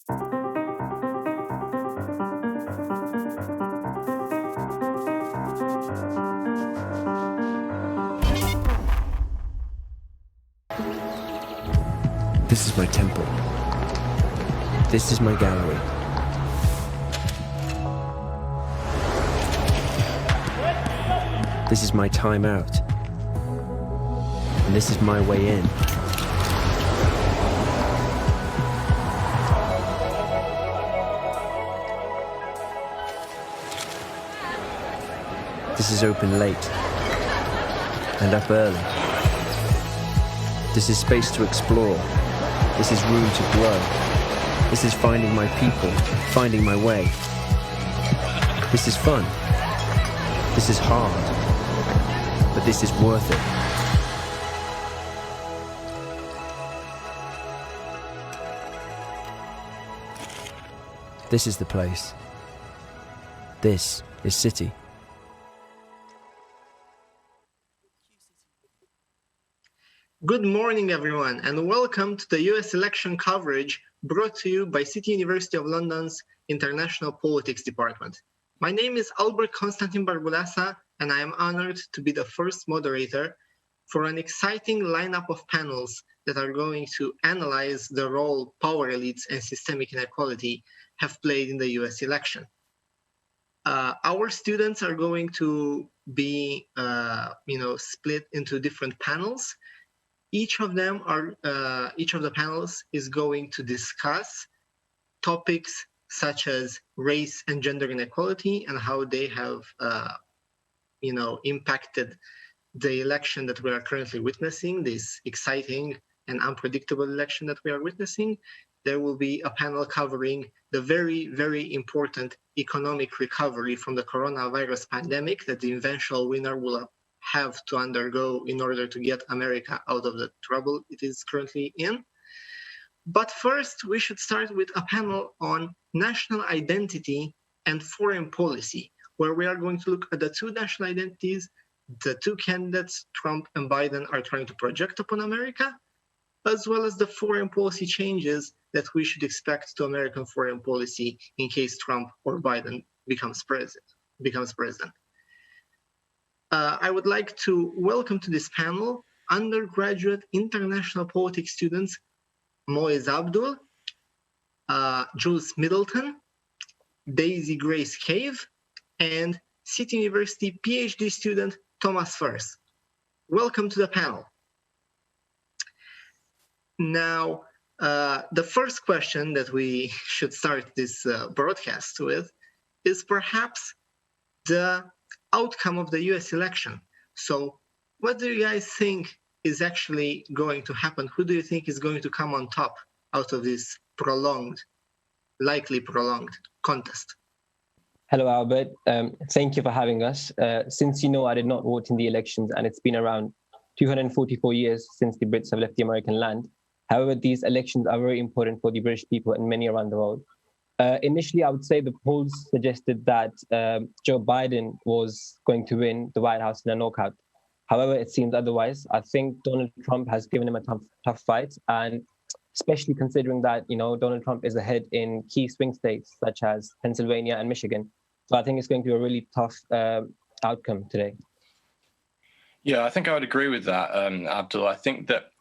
This is my temple. This is my gallery. This is my time out. And this is my way in. This is open late and up early. This is space to explore. This is room to grow. This is finding my people, finding my way. This is fun. This is hard. But this is worth it. This is the place. This is City. Good morning, everyone, and welcome to the US election coverage brought to you by City University of London's International Politics Department. My name is Albert Constantin Barbulasa, and I am honored to be the first moderator for an exciting lineup of panels that are going to analyze the role power elites and systemic inequality have played in the US election. Our students are going to be split into different panels. Each of the panels is going to discuss topics such as race and gender inequality and how they have, impacted the election that we are currently witnessing, this exciting and unpredictable election that we are witnessing. There will be a panel covering the very, very important economic recovery from the coronavirus pandemic that the eventual winner will have to undergo in order to get America out of the trouble it is currently in. But first, we should start with a panel on national identity and foreign policy, where we are going to look at the two national identities the two candidates, Trump and Biden, are trying to project upon America, as well as the foreign policy changes that we should expect to American foreign policy in case Trump or Biden becomes president. I would like to welcome to this panel undergraduate international politics students Moez Abdul, Jules Middleton, Daisy Grace Cave, and City University PhD student Thomas Furs. Welcome to the panel. Now, the first question that we should start this broadcast with is perhaps the outcome of the US election. So what do you guys think is actually going to happen? Who do you think is going to come on top out of this likely prolonged contest? Hello, Albert. Thank you for having us. Since you know I did not vote in the elections and it's been around 244 years since the Brits have left the American land. However, these elections are very important for the British people and many around the world. Initially, I would say the polls suggested that Joe Biden was going to win the White House in a knockout. However, it seems otherwise. I think Donald Trump has given him a tough fight, and especially considering that Donald Trump is ahead in key swing states such as Pennsylvania and Michigan. So I think it's going to be a really tough outcome today. Yeah, I think I would agree with that, Abdul. I think that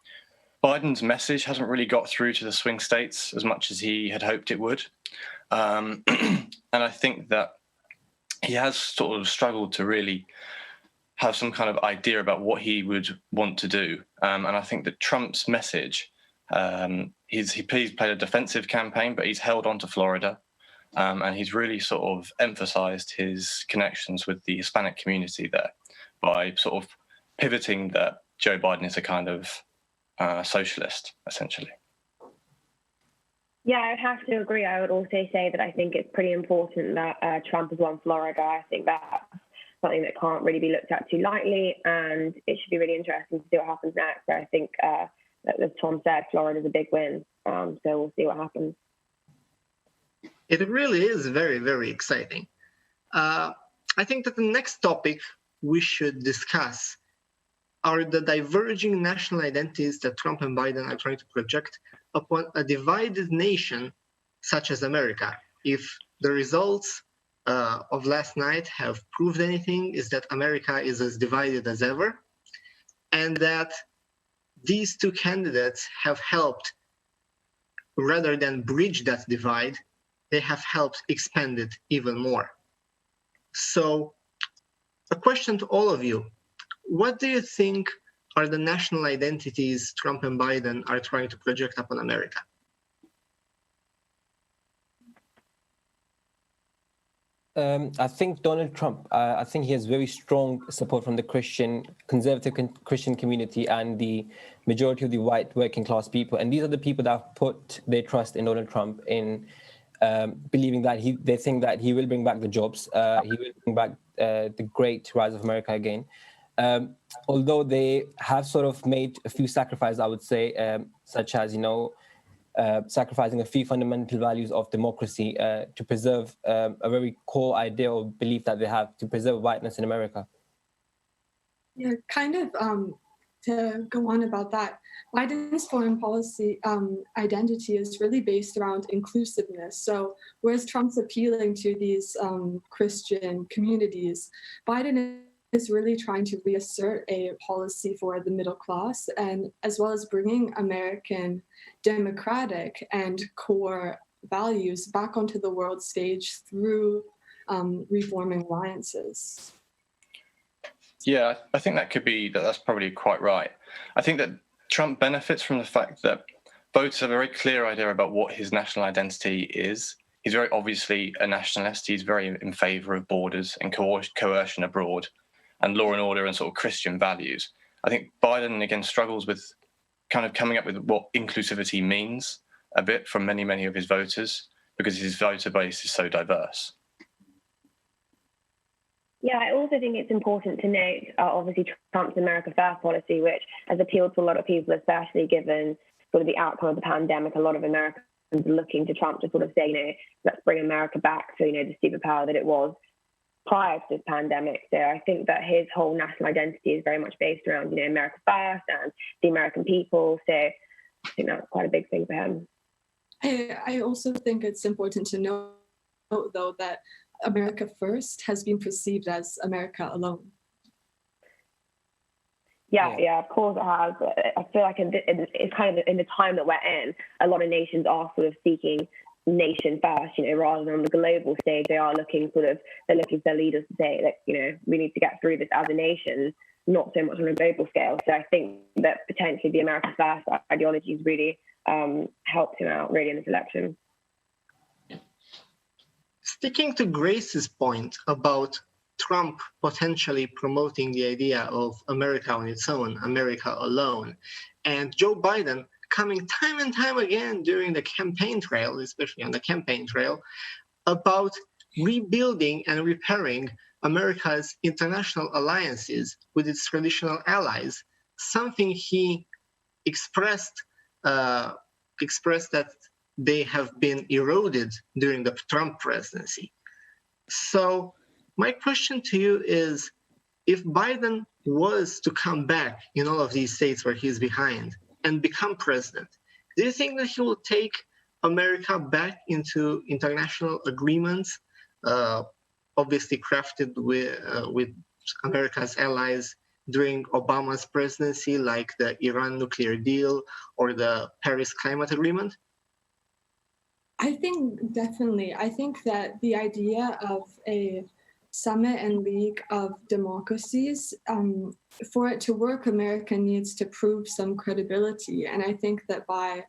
Biden's message hasn't really got through to the swing states as much as he had hoped it would. And I think that he has sort of struggled to really have some kind of idea about what he would want to do. And I think that Trump's message, he's played a defensive campaign, but he's held on to Florida. And he's really sort of emphasized his connections with the Hispanic community there by sort of pivoting that Joe Biden is a kind of socialist, essentially. Yeah, I'd have to agree. I would also say that I think it's pretty important that Trump has won Florida. I think that's something that can't really be looked at too lightly, and it should be really interesting to see what happens next. So I think, as Tom said, Florida's a big win, so we'll see what happens. It really is very, very exciting. I think that the next topic we should discuss are the diverging national identities that Trump and Biden are trying to project upon a divided nation such as America. If the results of last night have proved anything, is that America is as divided as ever, and that these two candidates have helped, rather than bridge that divide, they have helped expand it even more. So, a question to all of you: what do you think are the national identities Trump and Biden are trying to project upon America? I think Donald Trump, I think he has very strong support from the conservative Christian community and the majority of the white working class people. And these are the people that have put their trust in Donald Trump, in believing that they think that he will bring back the jobs, he will bring back the great rise of America again. Although they have sort of made a few sacrifices, I would say, such as, sacrificing a few fundamental values of democracy to preserve a very core idea or belief that they have to preserve whiteness in America. Yeah, kind of to go on about that, Biden's foreign policy identity is really based around inclusiveness. So whereas Trump's appealing to these Christian communities, Biden is really trying to reassert a policy for the middle class, and as well as bringing American democratic and core values back onto the world stage through reforming alliances. Yeah, I think that's probably quite right. I think that Trump benefits from the fact that voters have a very clear idea about what his national identity is. He's very obviously a nationalist. He's very in favor of borders and coercion abroad and law and order and sort of Christian values. I think Biden, again, struggles with kind of coming up with what inclusivity means a bit from many, many of his voters, because his voter base is so diverse. Yeah, I also think it's important to note, obviously, Trump's America First policy, which has appealed to a lot of people, especially given sort of the outcome of the pandemic. A lot of Americans are looking to Trump to sort of say, let's bring America back to, the superpower that it was prior to this pandemic. So I think that his whole national identity is very much based around, America First and the American people. So I think that's quite a big thing for him. I also think it's important to note, though, that America First has been perceived as America alone. Yeah, of course it has. I feel like it's kind of in the time that we're in, a lot of nations are sort of seeking nation first, rather than on the global stage. They're looking for their leaders to say that, we need to get through this as a nation, not so much on a global scale. So I think that potentially the America First ideology has really helped him out really in this election. Sticking to Grace's point about Trump potentially promoting the idea of America on its own, America alone, and Joe Biden coming time and time again during the campaign trail, especially on the campaign trail, about rebuilding and repairing America's international alliances with its traditional allies, something he expressed that they have been eroded during the Trump presidency. So my question to you is, if Biden was to come back in all of these states where he's behind and become president, do you think that he will take America back into international agreements, obviously crafted with America's allies during Obama's presidency, like the Iran nuclear deal or the Paris Climate Agreement? I think definitely. I think that the idea of a summit and league of democracies, for it to work, America needs to prove some credibility. And I think that by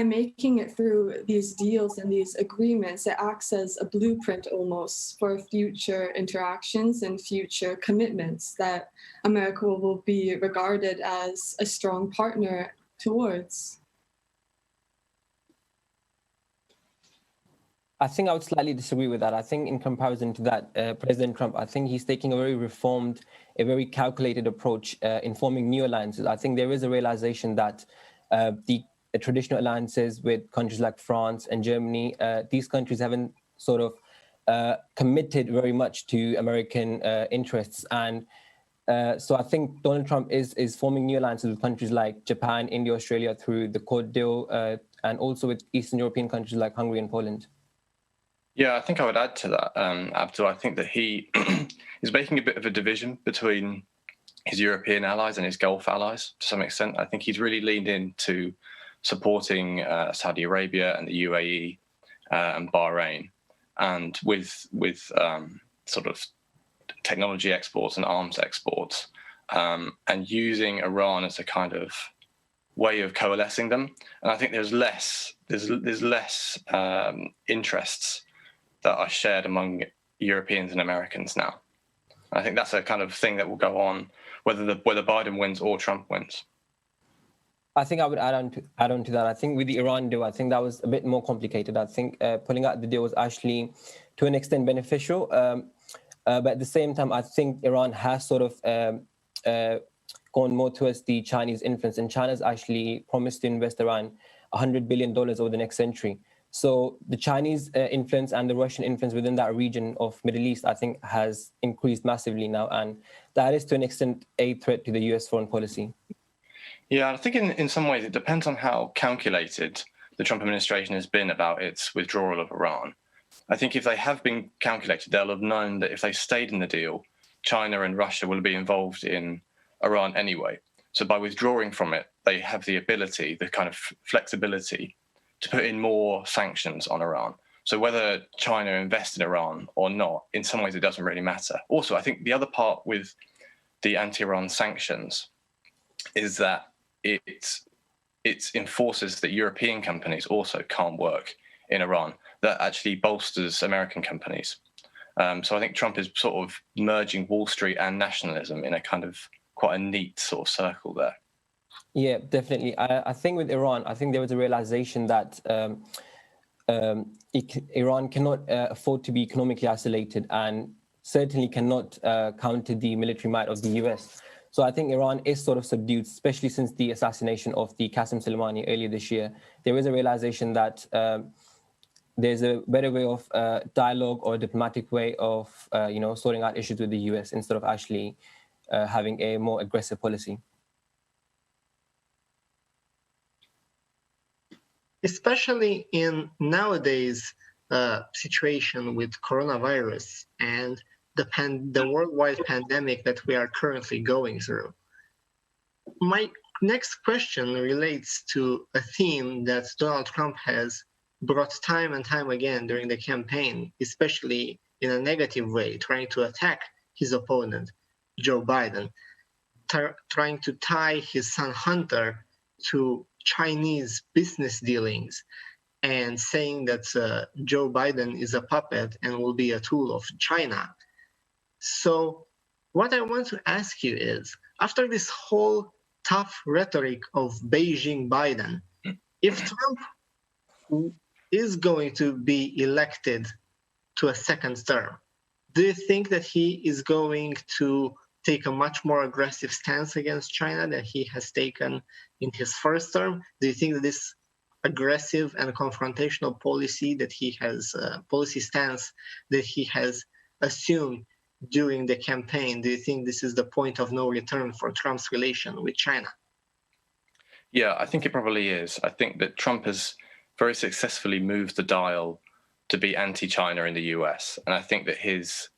making it through these deals and these agreements, it acts as a blueprint almost for future interactions and future commitments that America will be regarded as a strong partner towards. I think I would slightly disagree with that. I think in comparison to that, President Trump, I think he's taking a very reformed, a very calculated approach in forming new alliances. I think there is a realization that the traditional alliances with countries like France and Germany, these countries haven't sort of committed very much to American interests. And so I think Donald Trump is forming new alliances with countries like Japan, India, Australia through the Quad deal, and also with Eastern European countries like Hungary and Poland? Yeah, I think I would add to that, Abdul. I think that he is making a bit of a division between his European allies and his Gulf allies to some extent. I think he's really leaned into supporting Saudi Arabia and the UAE and Bahrain, and with sort of technology exports and arms exports, and using Iran as a kind of way of coalescing them. And I think there's less interests that are shared among Europeans and Americans now. I think that's a kind of thing that will go on whether Biden wins or Trump wins. I think I would add on to that. I think with the Iran deal, I think that was a bit more complicated. I think pulling out the deal was actually, to an extent, beneficial. But at the same time, I think Iran has sort of gone more towards the Chinese influence, and China's actually promised to invest around $100 billion over the next century. So the Chinese influence and the Russian influence within that region of Middle East, I think, has increased massively now, and that is to an extent a threat to the US foreign policy. Yeah, I think in some ways it depends on how calculated the Trump administration has been about its withdrawal of Iran. I think if they have been calculated, they'll have known that if they stayed in the deal, China and Russia will be involved in Iran anyway. So by withdrawing from it, they have the ability, the kind of flexibility to put in more sanctions on Iran. So whether China invests in Iran or not, in some ways it doesn't really matter. Also, I think the other part with the anti-Iran sanctions is that it enforces that European companies also can't work in Iran. That actually bolsters American companies. So I think Trump is sort of merging Wall Street and nationalism in a kind of quite a neat sort of circle there. Yeah, definitely. I think with Iran, I think there was a realization that Iran cannot afford to be economically isolated, and certainly cannot counter the military might of the US. So I think Iran is sort of subdued, especially since the assassination of the Qasem Soleimani earlier this year. There is a realization that there's a better way of dialogue or diplomatic way of sorting out issues with the US instead of actually having a more aggressive policy. Especially in nowadays situation with coronavirus and the worldwide pandemic that we are currently going through. My next question relates to a theme that Donald Trump has brought time and time again during the campaign, especially in a negative way, trying to attack his opponent, Joe Biden, trying to tie his son Hunter to Chinese business dealings, and saying that Joe Biden is a puppet and will be a tool of China. So what I want to ask you is, after this whole tough rhetoric of Beijing Biden, if Trump is going to be elected to a second term, do you think that he is going to take a much more aggressive stance against China than he has taken in his first term? Do you think that this aggressive and confrontational policy that he has, policy stance that he has assumed during the campaign, do you think this is the point of no return for Trump's relation with China? Yeah, I think it probably is. I think that Trump has very successfully moved the dial to be anti-China in the US. And I think that his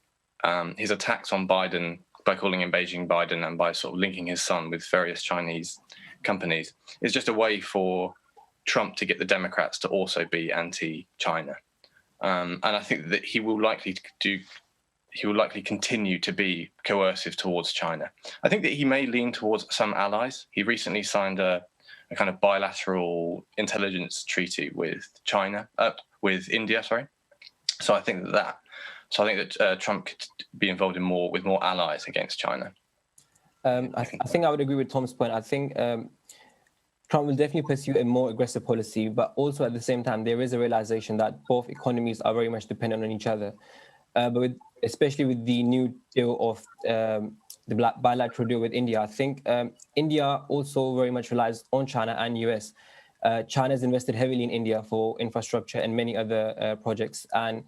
attacks on Biden, by calling him Beijing Biden and by sort of linking his son with various Chinese companies, is just a way for Trump to get the Democrats to also be anti-China. And I think that he will likely continue to be coercive towards China. I think that he may lean towards some allies. He recently signed a kind of bilateral intelligence treaty with India. So I think that Trump could be involved with more allies against China. I think I would agree with Tom's point. I think Trump will definitely pursue a more aggressive policy, but also at the same time, there is a realization that both economies are very much dependent on each other. But especially with the new deal of the bilateral deal with India, I think India also very much relies on China and US. China has invested heavily in India for infrastructure and many other projects, and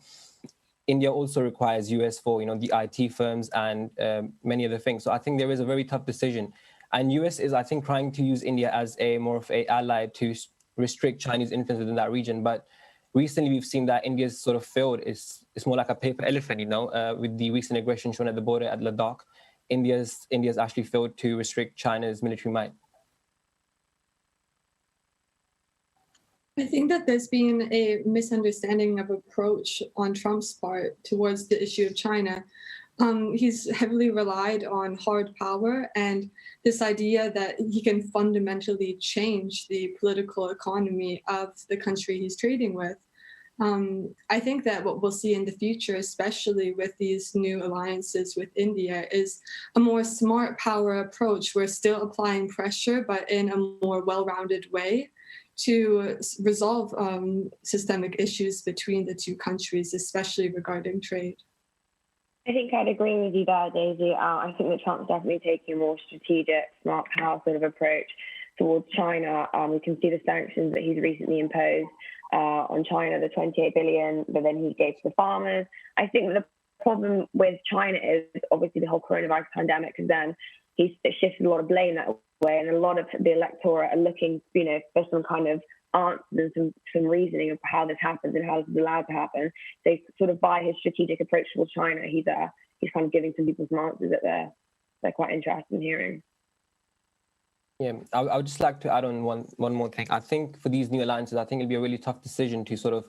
India also requires US for the IT firms and many other things. So I think there is a very tough decision, and US is, I think, trying to use India as a more of a ally to restrict Chinese influence within that region. But recently, we've seen that India's sort of failed. It's more like a paper elephant, with the recent aggression shown at the border at Ladakh. India's actually failed to restrict China's military might. I think that there's been a misunderstanding of approach on Trump's part towards the issue of China. He's heavily relied on hard power and this idea that he can fundamentally change the political economy of the country he's trading with. I think that what we'll see in the future, especially with these new alliances with India, is a more smart power approach. We're still applying pressure, but in a more well-rounded way to resolve systemic issues between the two countries, especially regarding trade. I think I'd agree with you there, Daisy. I think that Trump's definitely taking a more strategic, smart power sort of approach towards China. We can see the sanctions that he's recently imposed on China, the 28 billion that then he gave to the farmers. I think the problem with China is obviously the whole coronavirus pandemic, and then he's shifted a lot of blame that way, and a lot of the electorate are looking, for some kind of answers and some reasoning of how this happens and how this is allowed to happen. So sort of by his strategic approach towards China, he's kind of giving some people some answers that they're quite interested in hearing. Yeah, I would just like to add on one more thing. I think for these new alliances, I think it'll be a really tough decision to sort of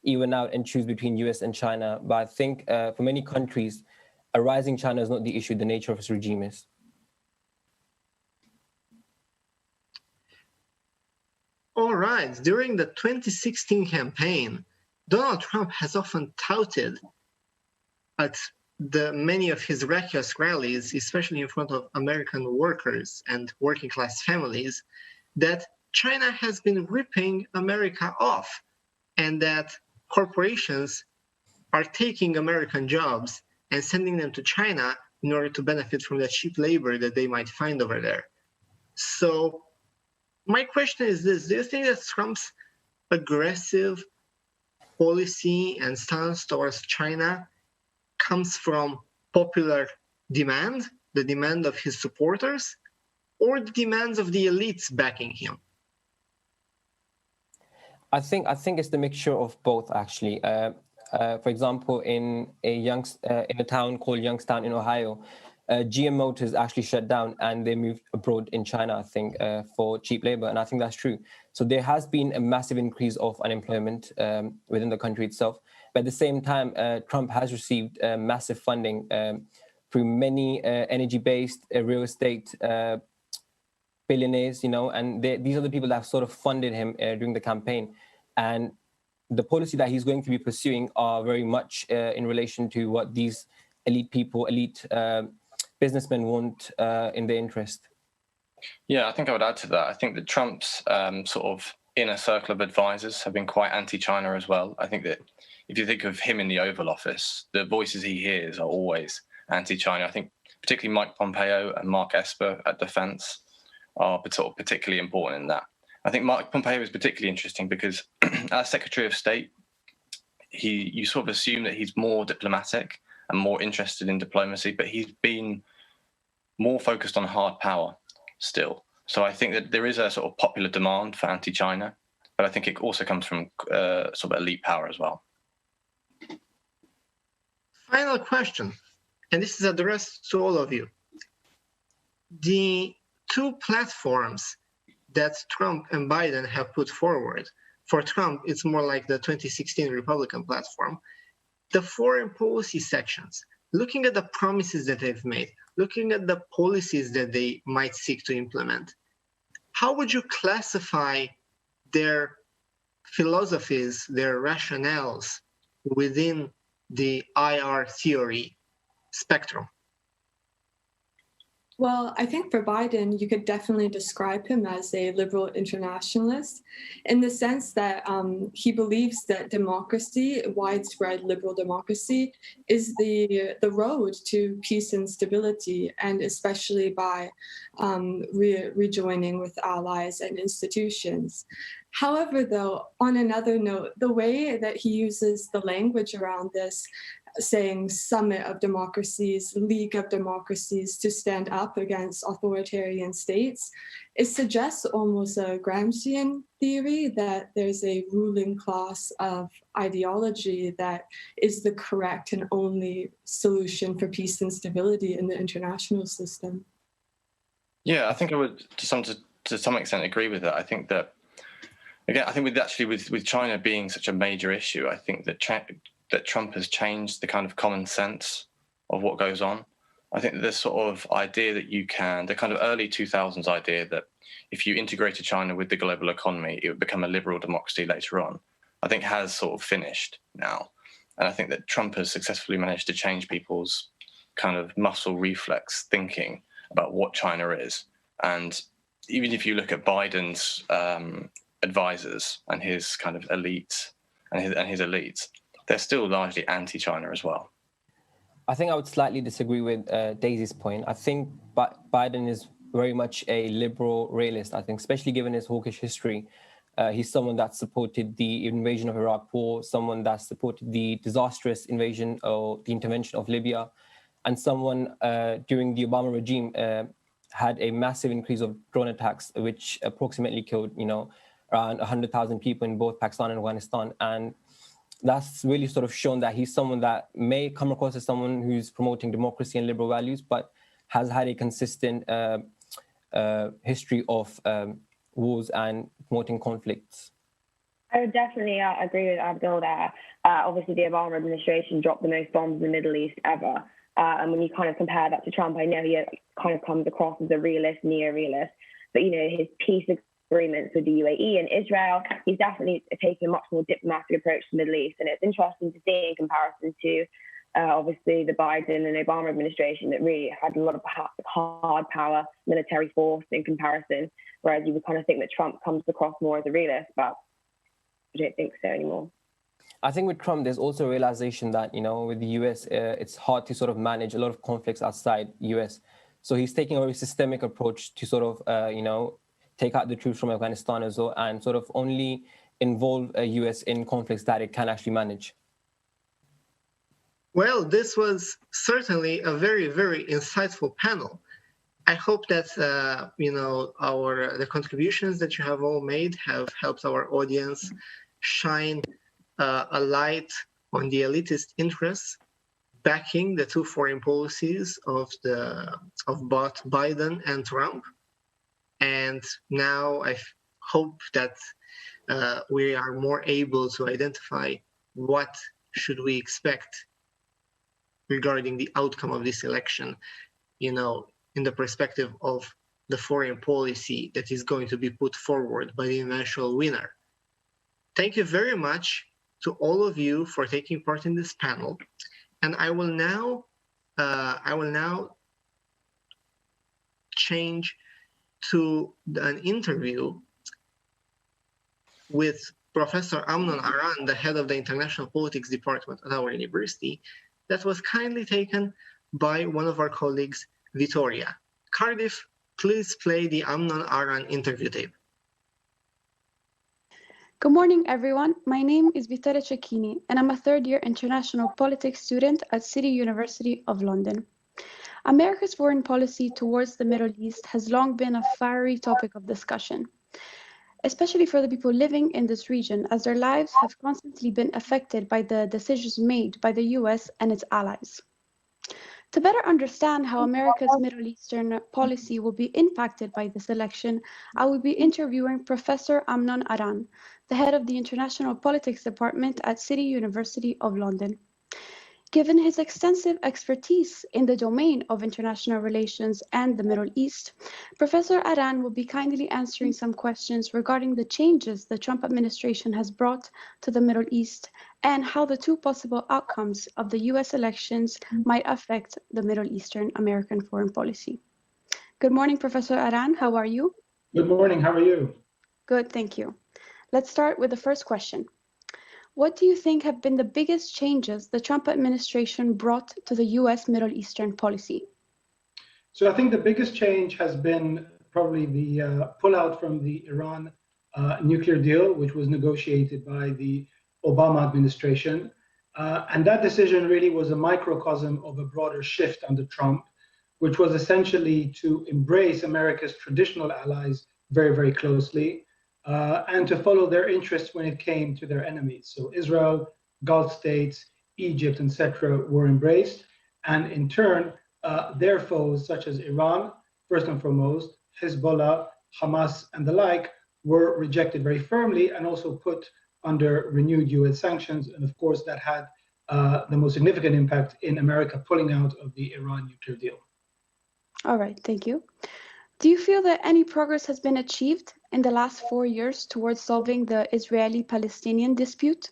even out and choose between US and China. But I think for many countries, a rising China is not the issue, the nature of its regime is. All right. During the 2016 campaign, Donald Trump has often touted at many of his reckless rallies, especially in front of American workers and working class families, that China has been ripping America off and that corporations are taking American jobs and sending them to China in order to benefit from the cheap labor that they might find over there. So my question is this: do you think that Trump's aggressive policy and stance towards China comes from popular demand, the demand of his supporters, or the demands of the elites backing him? I think it's the mixture of both, actually. For example, in a town called Youngstown in Ohio, GM Motors actually shut down and they moved abroad in China, I think, for cheap labor. And I think that's true. So there has been a massive increase of unemployment within the country itself. But at the same time, Trump has received massive funding through many energy-based real estate billionaires, and these are the people that have sort of funded him during the campaign. And the policy that he's going to be pursuing are very much in relation to what these elite businessmen want in their interest. Yeah, I think I would add to that. I think that Trump's sort of inner circle of advisors have been quite anti-China as well. I think that if you think of him in the Oval Office, the voices he hears are always anti-China. I think particularly Mike Pompeo and Mark Esper at Defense are particularly important in that. I think Mike Pompeo is particularly interesting because as Secretary of State, you sort of assume that he's more diplomatic and more interested in diplomacy, but he's been more focused on hard power still. So I think that there is a sort of popular demand for anti-China, but I think it also comes from sort of elite power as well. Final question, and this is addressed to all of you. The two platforms that Trump and Biden have put forward, for Trump, it's more like the 2016 Republican platform. The foreign policy sections, looking at the promises that they've made, looking at the policies that they might seek to implement, how would you classify their philosophies, their rationales within the IR theory spectrum? Well, I think for Biden, you could definitely describe him as a liberal internationalist in the sense that he believes that democracy, widespread liberal democracy, is the road to peace and stability, and especially by rejoining with allies and institutions. However, though, on another note, the way that he uses the language around this, saying summit of democracies, league of democracies to stand up against authoritarian states, it suggests almost a Gramscian theory that there's a ruling class of ideology that is the correct and only solution for peace and stability in the international system. Yeah, I think I would, to some extent, agree with that. I think that, again, I think with China being such a major issue, I think that that Trump has changed the kind of common sense of what goes on. I think that this sort of idea that the kind of early 2000s idea that if you integrated China with the global economy, it would become a liberal democracy later on, I think has sort of finished now. And I think that Trump has successfully managed to change people's kind of muscle reflex thinking about what China is. And even if you look at Biden's advisors and his kind of elite and his elites, they're still largely anti-China as well. I think I would slightly disagree with Daisy's point. I think Biden is very much a liberal realist, I think, especially given his hawkish history. He's someone that supported the invasion of Iraq war, someone that supported the disastrous invasion or the intervention of Libya, and someone during the Obama regime had a massive increase of drone attacks, which approximately killed, around 100,000 people in both Pakistan and Afghanistan. And that's really sort of shown that he's someone that may come across as someone who's promoting democracy and liberal values, but has had a consistent history of wars and promoting conflicts. I would definitely agree with Abdul there. Obviously, the Obama administration dropped the most bombs in the Middle East ever. And when you kind of compare that to Trump, I know he kind of comes across as a realist, neo-realist, but, his peace agreements with the UAE and Israel, he's definitely taken a much more diplomatic approach to the Middle East. And it's interesting to see in comparison to, obviously, the Biden and Obama administration that really had a lot of hard power, military force in comparison, whereas you would kind of think that Trump comes across more as a realist, but I don't think so anymore. I think with Trump, there's also a realization that, with the US, it's hard to sort of manage a lot of conflicts outside US. So he's taking a very systemic approach to sort of, take out the troops from Afghanistan as well and sort of only involve US in conflicts that it can actually manage. Well, this was certainly a very, very insightful panel. I hope that, the contributions that you have all made have helped our audience shine a light on the elitist interests backing the two foreign policies of both Biden and Trump. And now I hope that we are more able to identify what should we expect regarding the outcome of this election, in the perspective of the foreign policy that is going to be put forward by the eventual winner. Thank you very much to all of you for taking part in this panel. And I will now change to an interview with Professor Amnon Aran, the head of the International Politics Department at our university, that was kindly taken by one of our colleagues, Vittoria. Cardiff, please play the Amnon Aran interview tape. Good morning, everyone. My name is Vittoria Cecchini, and I'm a third-year international politics student at City University of London. America's foreign policy towards the Middle East has long been a fiery topic of discussion, especially for the people living in this region, as their lives have constantly been affected by the decisions made by the US and its allies. To better understand how America's Middle Eastern policy will be impacted by this election, I will be interviewing Professor Amnon Aran, the head of the International Politics Department at City University of London. Given his extensive expertise in the domain of international relations and the Middle East, Professor Aran will be kindly answering some questions regarding the changes the Trump administration has brought to the Middle East and how the two possible outcomes of the US elections might affect the Middle Eastern American foreign policy. Good morning, Professor Aran. How are you? Good morning. How are you? Good, thank you. Let's start with the first question. What do you think have been the biggest changes the Trump administration brought to the US Middle Eastern policy? So I think the biggest change has been probably the pullout from the Iran nuclear deal, which was negotiated by the Obama administration. And that decision really was a microcosm of a broader shift under Trump, which was essentially to embrace America's traditional allies very, very closely, and to follow their interests when it came to their enemies. So Israel, Gulf states, Egypt, etc., were embraced, and in turn, their foes, such as Iran, first and foremost, Hezbollah, Hamas, and the like, were rejected very firmly and also put under renewed US sanctions. And of course, that had the most significant impact in America pulling out of the Iran nuclear deal. All right, thank you. Do you feel that any progress has been achieved in the last 4 years towards solving the Israeli-Palestinian dispute?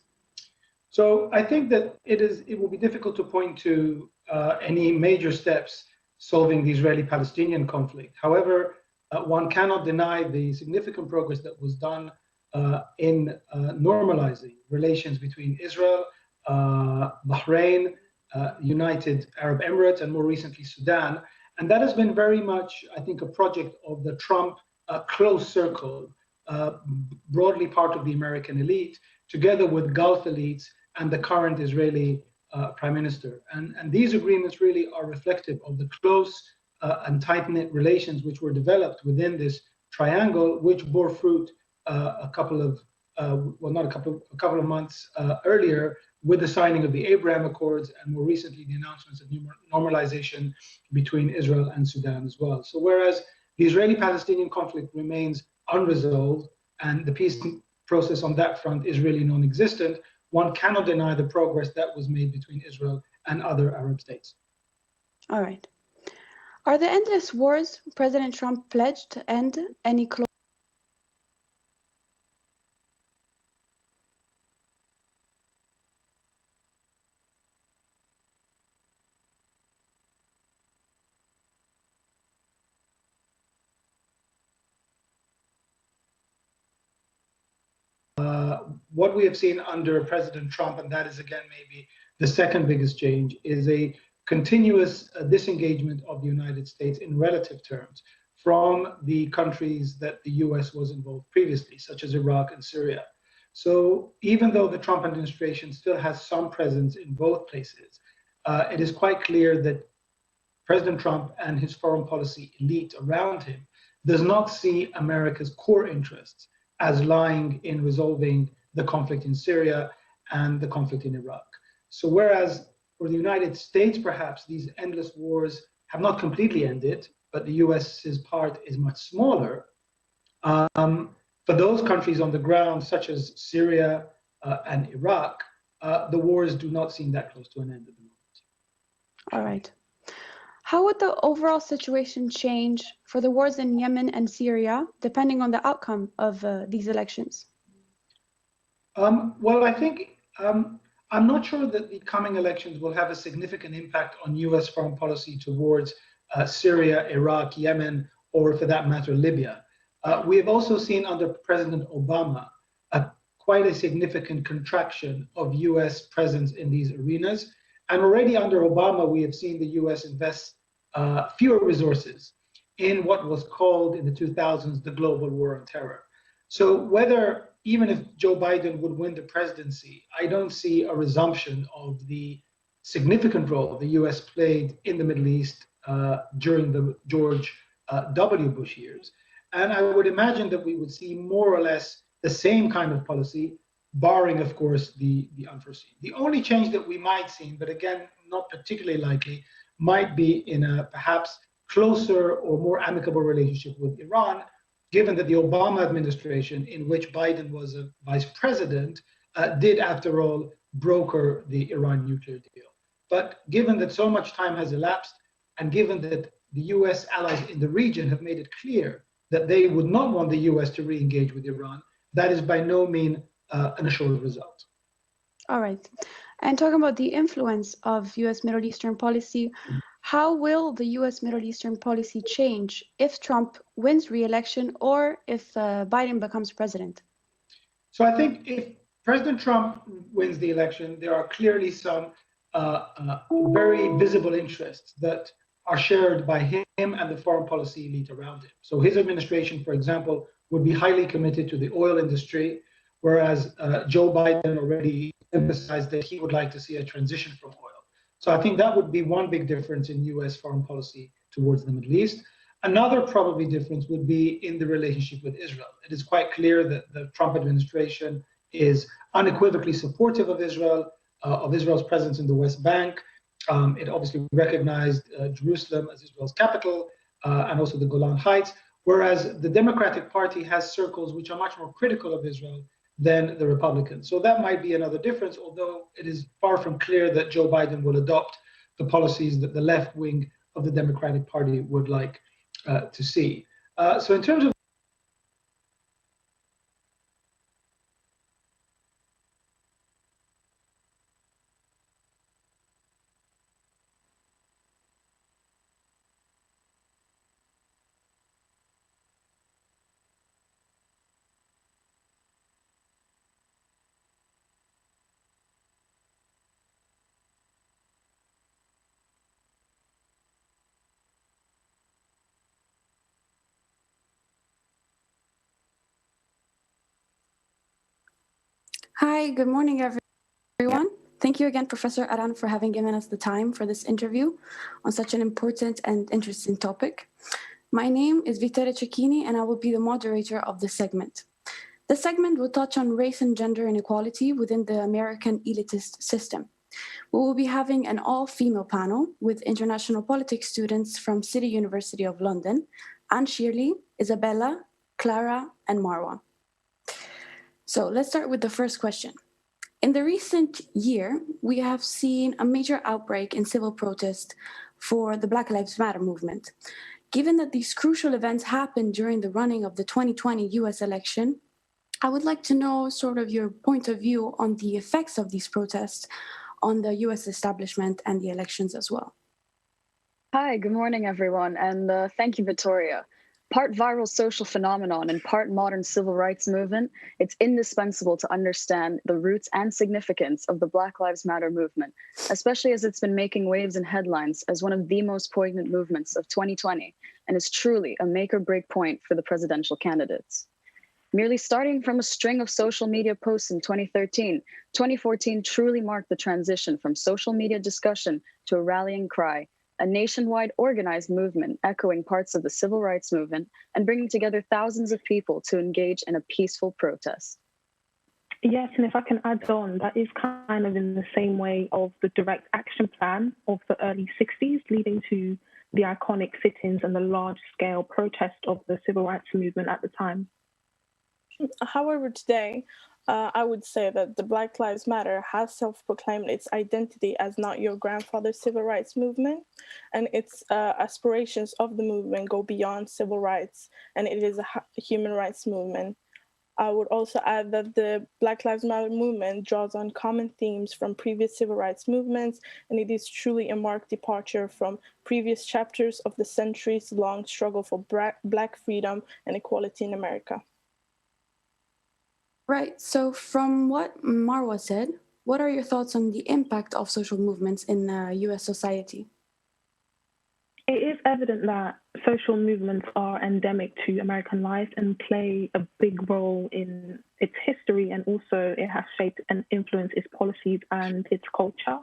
So I think that it will be difficult to point to any major steps solving the Israeli-Palestinian conflict. However, one cannot deny the significant progress that was done in normalizing relations between Israel, Bahrain, United Arab Emirates, and more recently Sudan. And that has been very much, I think, a project of the Trump close circle, broadly part of the American elite, together with Gulf elites and the current Israeli prime minister. And these agreements really are reflective of the close and tight-knit relations which were developed within this triangle, which bore fruit a couple of months earlier with the signing of the Abraham Accords, and more recently the announcements of normalization between Israel and Sudan as well. So whereas the Israeli-Palestinian conflict remains unresolved and the peace process on that front is really non-existent, one cannot deny the progress that was made between Israel and other Arab states. All right. Are the endless wars President Trump pledged to end any close? What we have seen under President Trump, and that is again maybe the second biggest change, is a continuous disengagement of the United States in relative terms from the countries that the US was involved previously, such as Iraq and Syria. So even though the Trump administration still has some presence in both places, it is quite clear that President Trump and his foreign policy elite around him does not see America's core interests as lying in resolving the conflict in Syria and the conflict in Iraq. So whereas for the United States, perhaps these endless wars have not completely ended, but the US's part is much smaller, for those countries on the ground, such as Syria and Iraq, the wars do not seem that close to an end at the moment. All right. How would the overall situation change for the wars in Yemen and Syria, depending on the outcome of these elections? Well, I think I'm not sure that the coming elections will have a significant impact on US foreign policy towards Syria, Iraq, Yemen, or for that matter, Libya. We have also seen under President Obama quite a significant contraction of US presence in these arenas. And already under Obama, we have seen the US invest fewer resources in what was called in the 2000s the global war on terror. So whether, even if Joe Biden would win the presidency, I don't see a resumption of the significant role the US played in the Middle East during the George W. Bush years. And I would imagine that we would see more or less the same kind of policy, barring, of course, the unforeseen. The only change that we might see, but again, not particularly likely, might be in a perhaps closer or more amicable relationship with Iran, given that the Obama administration, in which Biden was a vice president, did, after all, broker the Iran nuclear deal. But given that so much time has elapsed, and given that the US allies in the region have made it clear that they would not want the US to re-engage with Iran, that is by no means an assured result. All right. And talking about the influence of US Middle Eastern policy, how will the US Middle Eastern policy change if Trump wins re-election or if Biden becomes president? So I think if President Trump wins the election, there are clearly some very visible interests that are shared by him and the foreign policy elite around him. So his administration, for example, would be highly committed to the oil industry, whereas Joe Biden already emphasized that he would like to see a transition from oil. So I think that would be one big difference in US foreign policy towards the Middle East. Another probably difference would be in the relationship with Israel. It is quite clear that the Trump administration is unequivocally supportive of Israel, of Israel's presence in the West Bank. It obviously recognized Jerusalem as Israel's capital and also the Golan Heights, whereas the Democratic Party has circles which are much more critical of Israel than the Republicans. So that might be another difference, although it is far from clear that Joe Biden will adopt the policies that the left wing of the Democratic Party would like to see. So in terms of Hi, good morning, everyone. Thank you again, Professor Aran, for having given us the time for this interview on such an important and interesting topic. My name is Vittoria Cecchini, and I will be the moderator of this segment. The segment will touch on race and gender inequality within the American elitist system. We will be having an all-female panel with international politics students from City University of London, Anne Shirley, Isabella, Clara, and Marwa. So let's start with the first question. In the recent year, we have seen a major outbreak in civil protest for the Black Lives Matter movement. Given that these crucial events happened during the running of the 2020 US election, I would like to know sort of your point of view on the effects of these protests on the US establishment and the elections as well. Hi, good morning, everyone, and thank you, Victoria. Part viral social phenomenon and part modern civil rights movement, it's indispensable to understand the roots and significance of the Black Lives Matter movement, especially as it's been making waves and headlines as one of the most poignant movements of 2020 and is truly a make or break point for the presidential candidates. Merely starting from a string of social media posts in 2013, 2014 truly marked the transition from social media discussion to a rallying cry, a nationwide organized movement echoing parts of the civil rights movement and bringing together thousands of people to engage in a peaceful protest. Yes, and if I can add on, that is kind of in the same way of the direct action plan of the early 60s, leading to the iconic sit-ins and the large-scale protest of the civil rights movement at the time. However, today, I would say that the Black Lives Matter has self-proclaimed its identity as not your grandfather's civil rights movement, and its aspirations of the movement go beyond civil rights, and it is a human rights movement. I would also add that the Black Lives Matter movement draws on common themes from previous civil rights movements, and it is truly a marked departure from previous chapters of the centuries-long struggle for Black freedom and equality in America. Right, so from what Marwa said, what are your thoughts on the impact of social movements in US society? It is evident that social movements are endemic to American life and play a big role in its history, and also it has shaped and influenced its policies and its culture.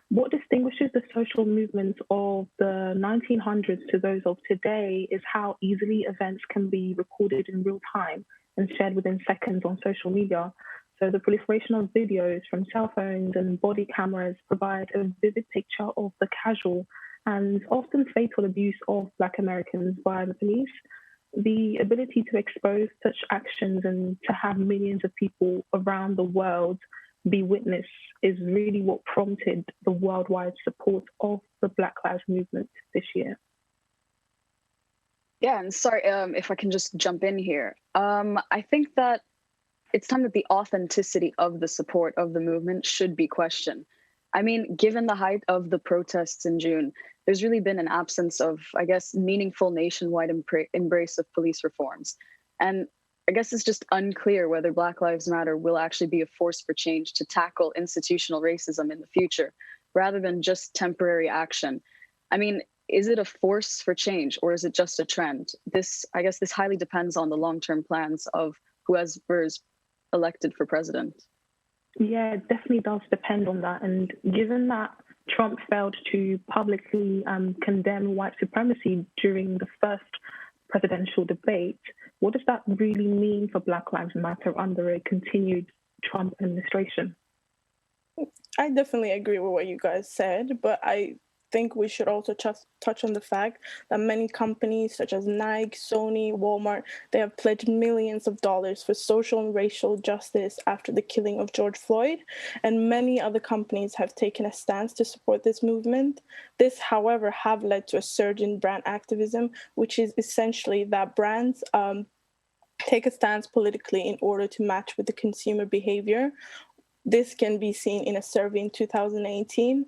What distinguishes the social movements of the 1900s to those of today is how easily events can be recorded in real time and shared within seconds on social media. So the proliferation of videos from cell phones and body cameras provide a vivid picture of the casual and often fatal abuse of Black Americans by the police. The ability to expose such actions and to have millions of people around the world be witness is really what prompted the worldwide support of the Black Lives Movement this year. Yeah, and sorry if I can just jump in here. I think that it's time that the authenticity of the support of the movement should be questioned. I mean, given the height of the protests in June, there's really been an absence of, I guess, meaningful nationwide embrace of police reforms. And I guess it's just unclear whether Black Lives Matter will actually be a force for change to tackle institutional racism in the future, rather than just temporary action. I mean, is it a force for change or is it just a trend? I guess this highly depends on the long-term plans of whoever is elected for president. Yeah, it definitely does depend on that. And given that Trump failed to publicly condemn white supremacy during the first presidential debate, what does that really mean for Black Lives Matter under a continued Trump administration? I definitely agree with what you guys said, but I think we should also touch on the fact that many companies such as Nike, Sony, Walmart, they have pledged millions of dollars for social and racial justice after the killing of George Floyd, and many other companies have taken a stance to support this movement. This, however, have led to a surge in brand activism, which is essentially that brands take a stance politically in order to match with the consumer behavior. This can be seen in a survey in 2018,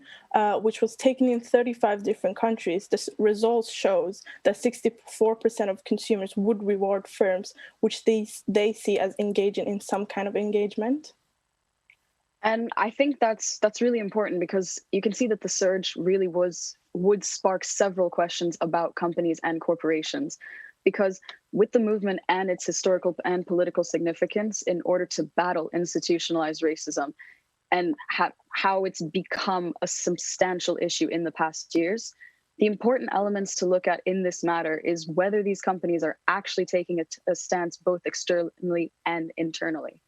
which was taken in 35 different countries. The results shows that 64% of consumers would reward firms which they see as engaging in some kind of engagement. And I think that's really important because you can see that the surge really would spark several questions about companies and corporations. Because with the movement and its historical and political significance in order to battle institutionalized racism and how it's become a substantial issue in the past years, the important elements to look at in this matter is whether these companies are actually taking a stance both externally and internally.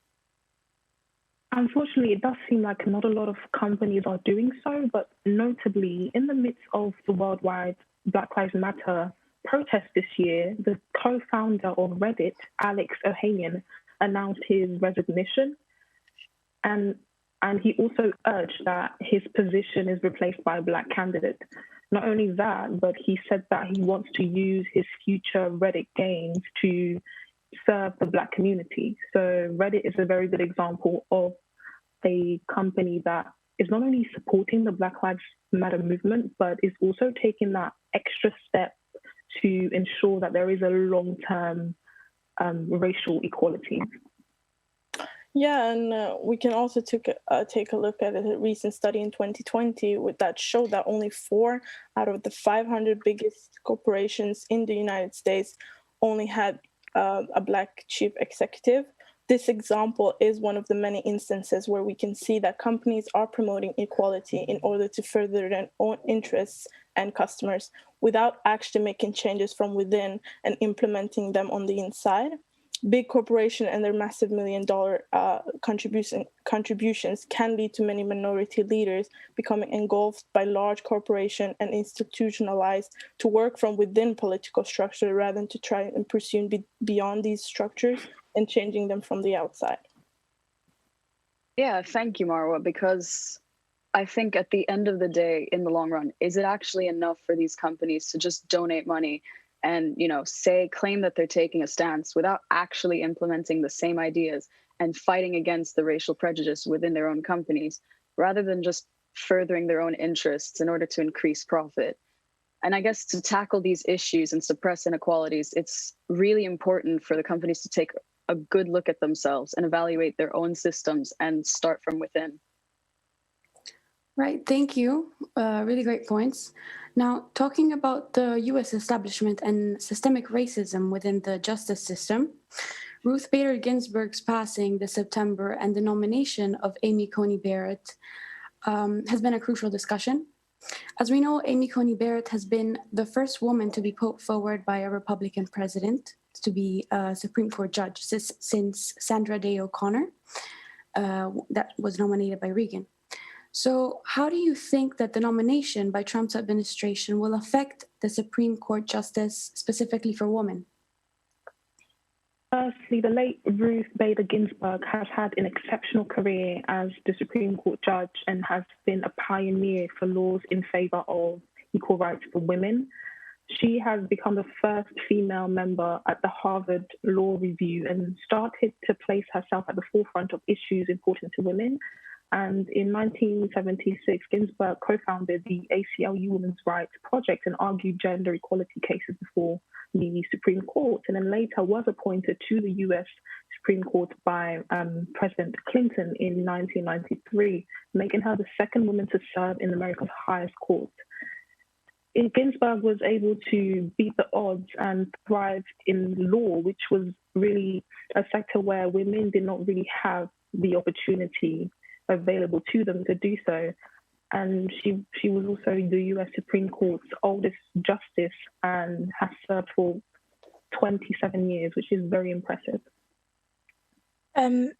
Unfortunately, it does seem like not a lot of companies are doing so, but notably in the midst of the worldwide Black Lives Matter protest this year, the co-founder of Reddit, Alex Ohanian, announced his resignation, and he also urged that his position is replaced by a Black candidate. Not only that, but he said that he wants to use his future Reddit gains to serve the Black community. So Reddit is a very good example of a company that is not only supporting the Black Lives Matter movement, but is also taking that extra step to ensure that there is a long-term racial equality. Yeah, and we can also take a look at a recent study in 2020 that showed that only 4 out of the 500 biggest corporations in the United States only had a Black chief executive. This example is one of the many instances where we can see that companies are promoting equality in order to further their own interests and customers without actually making changes from within and implementing them on the inside. Big corporations and their massive $1 million contributions can lead to many minority leaders becoming engulfed by large corporations and institutionalized to work from within political structure rather than to try and pursue beyond these structures and changing them from the outside. Yeah, thank you, Marwa, because I think at the end of the day, in the long run, is it actually enough for these companies to just donate money and, claim that they're taking a stance without actually implementing the same ideas and fighting against the racial prejudice within their own companies, rather than just furthering their own interests in order to increase profit? And I guess to tackle these issues and suppress inequalities, it's really important for the companies to take a good look at themselves and evaluate their own systems and start from within. Right, thank you. Really great points. Now, talking about the US establishment and systemic racism within the justice system, Ruth Bader Ginsburg's passing this September and the nomination of Amy Coney Barrett has been a crucial discussion. As we know, Amy Coney Barrett has been the first woman to be put forward by a Republican president to be a Supreme Court judge since Sandra Day O'Connor, that was nominated by Reagan. So how do you think that the nomination by Trump's administration will affect the Supreme Court justice specifically for women? Firstly, the late Ruth Bader Ginsburg has had an exceptional career as the Supreme Court judge and has been a pioneer for laws in favor of equal rights for women. She has become the first female member at the Harvard Law Review and started to place herself at the forefront of issues important to women. And in 1976, Ginsburg co-founded the ACLU Women's Rights Project and argued gender equality cases before the Supreme Court, and then later was appointed to the US Supreme Court by President Clinton in 1993, making her the second woman to serve in America's highest court. Ginsburg was able to beat the odds and thrive in law, which was really a sector where women did not really have the opportunity available to them to do so. And she was also the US Supreme Court's oldest justice and has served for 27 years, which is very impressive.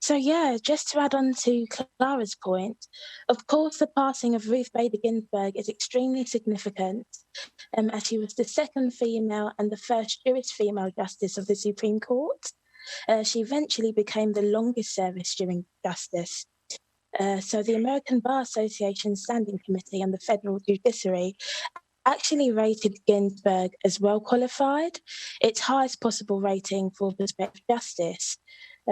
So yeah, just to add on to Clara's point, of course, the passing of Ruth Bader Ginsburg is extremely significant, as she was the second female and the first Jewish female justice of the Supreme Court. She eventually became the longest service-doing justice. So the American Bar Association Standing Committee on the Federal Judiciary actually rated Ginsburg as well qualified, its highest possible rating for prospective justice.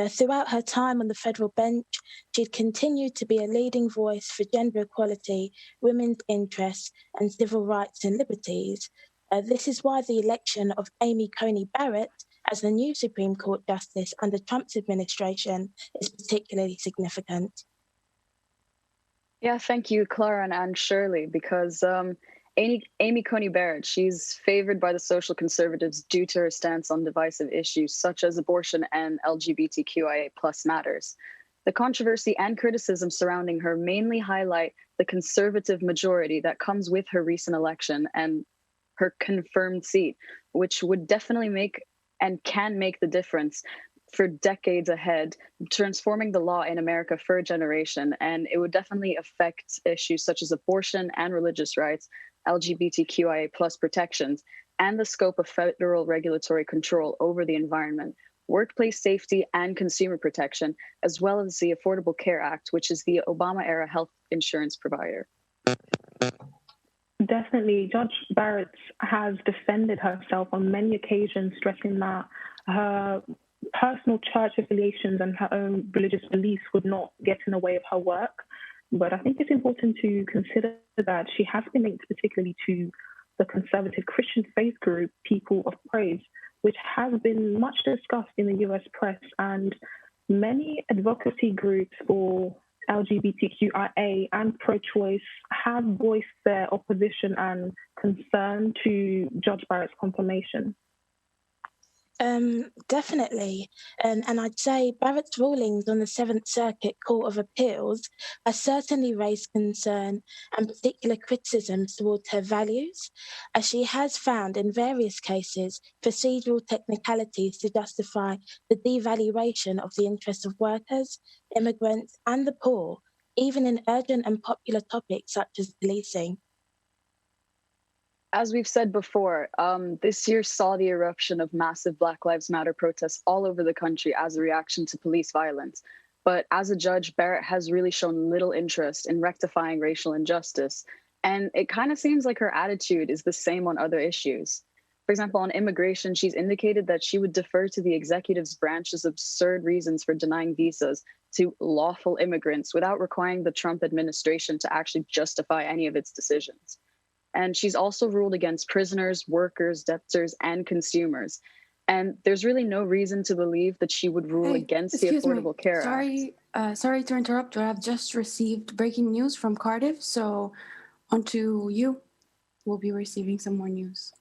Throughout her time on the federal bench, she'd continued to be a leading voice for gender equality, women's interests, and civil rights and liberties. This is why the election of Amy Coney Barrett as the new Supreme Court Justice under Trump's administration is particularly significant. Yeah, thank you, Clara and Shirley, because Amy Coney Barrett, she's favored by the social conservatives due to her stance on divisive issues such as abortion and LGBTQIA+ matters. The controversy and criticism surrounding her mainly highlight the conservative majority that comes with her recent election and her confirmed seat, which would definitely make and can make the difference for decades ahead, transforming the law in America for a generation. And it would definitely affect issues such as abortion and religious rights, LGBTQIA+ protections, and the scope of federal regulatory control over the environment, workplace safety and consumer protection, as well as the Affordable Care Act, which is the Obama-era health insurance provider. Definitely. Judge Barrett has defended herself on many occasions, stressing that her personal church affiliations and her own religious beliefs would not get in the way of her work. But I think it's important to consider that she has been linked particularly to the conservative Christian faith group, People of Praise, which has been much discussed in the US press, and many advocacy groups for LGBTQIA and pro-choice have voiced their opposition and concern to Judge Barrett's confirmation. Definitely. And I'd say Barrett's rulings on the Seventh Circuit Court of Appeals has certainly raised concern and particular criticisms towards her values, as she has found in various cases procedural technicalities to justify the devaluation of the interests of workers, immigrants, and the poor, even in urgent and popular topics such as policing. As we've said before, this year saw the eruption of massive Black Lives Matter protests all over the country as a reaction to police violence. But as a judge, Barrett has really shown little interest in rectifying racial injustice. And it kind of seems like her attitude is the same on other issues. For example, on immigration, she's indicated that she would defer to the executive's branch's absurd reasons for denying visas to lawful immigrants without requiring the Trump administration to actually justify any of its decisions. And she's also ruled against prisoners, workers, debtors, and consumers. And there's really no reason to believe that she would rule against the Affordable Care Act. Sorry to interrupt, but I've just received breaking news from Cardiff. So on to you. We'll be receiving some more news.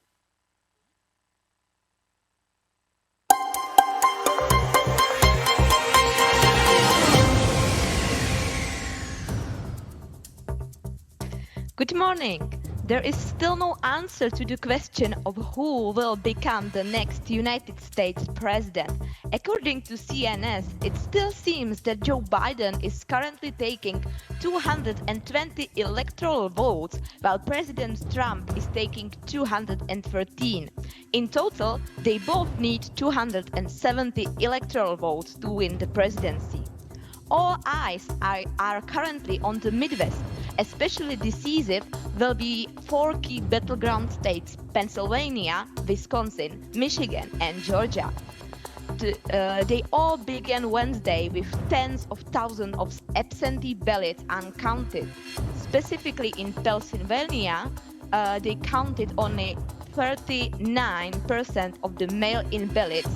Good morning. There is still no answer to the question of who will become the next United States president. According to CNS, it still seems that Joe Biden is currently taking 220 electoral votes, while President Trump is taking 213. In total, they both need 270 electoral votes to win the presidency. All eyes are currently on the Midwest. Especially decisive will be 4 key battleground states: Pennsylvania, Wisconsin, Michigan, and Georgia. They all began Wednesday with tens of thousands of absentee ballots uncounted. Specifically in Pennsylvania, they counted only 39% of the mail-in ballots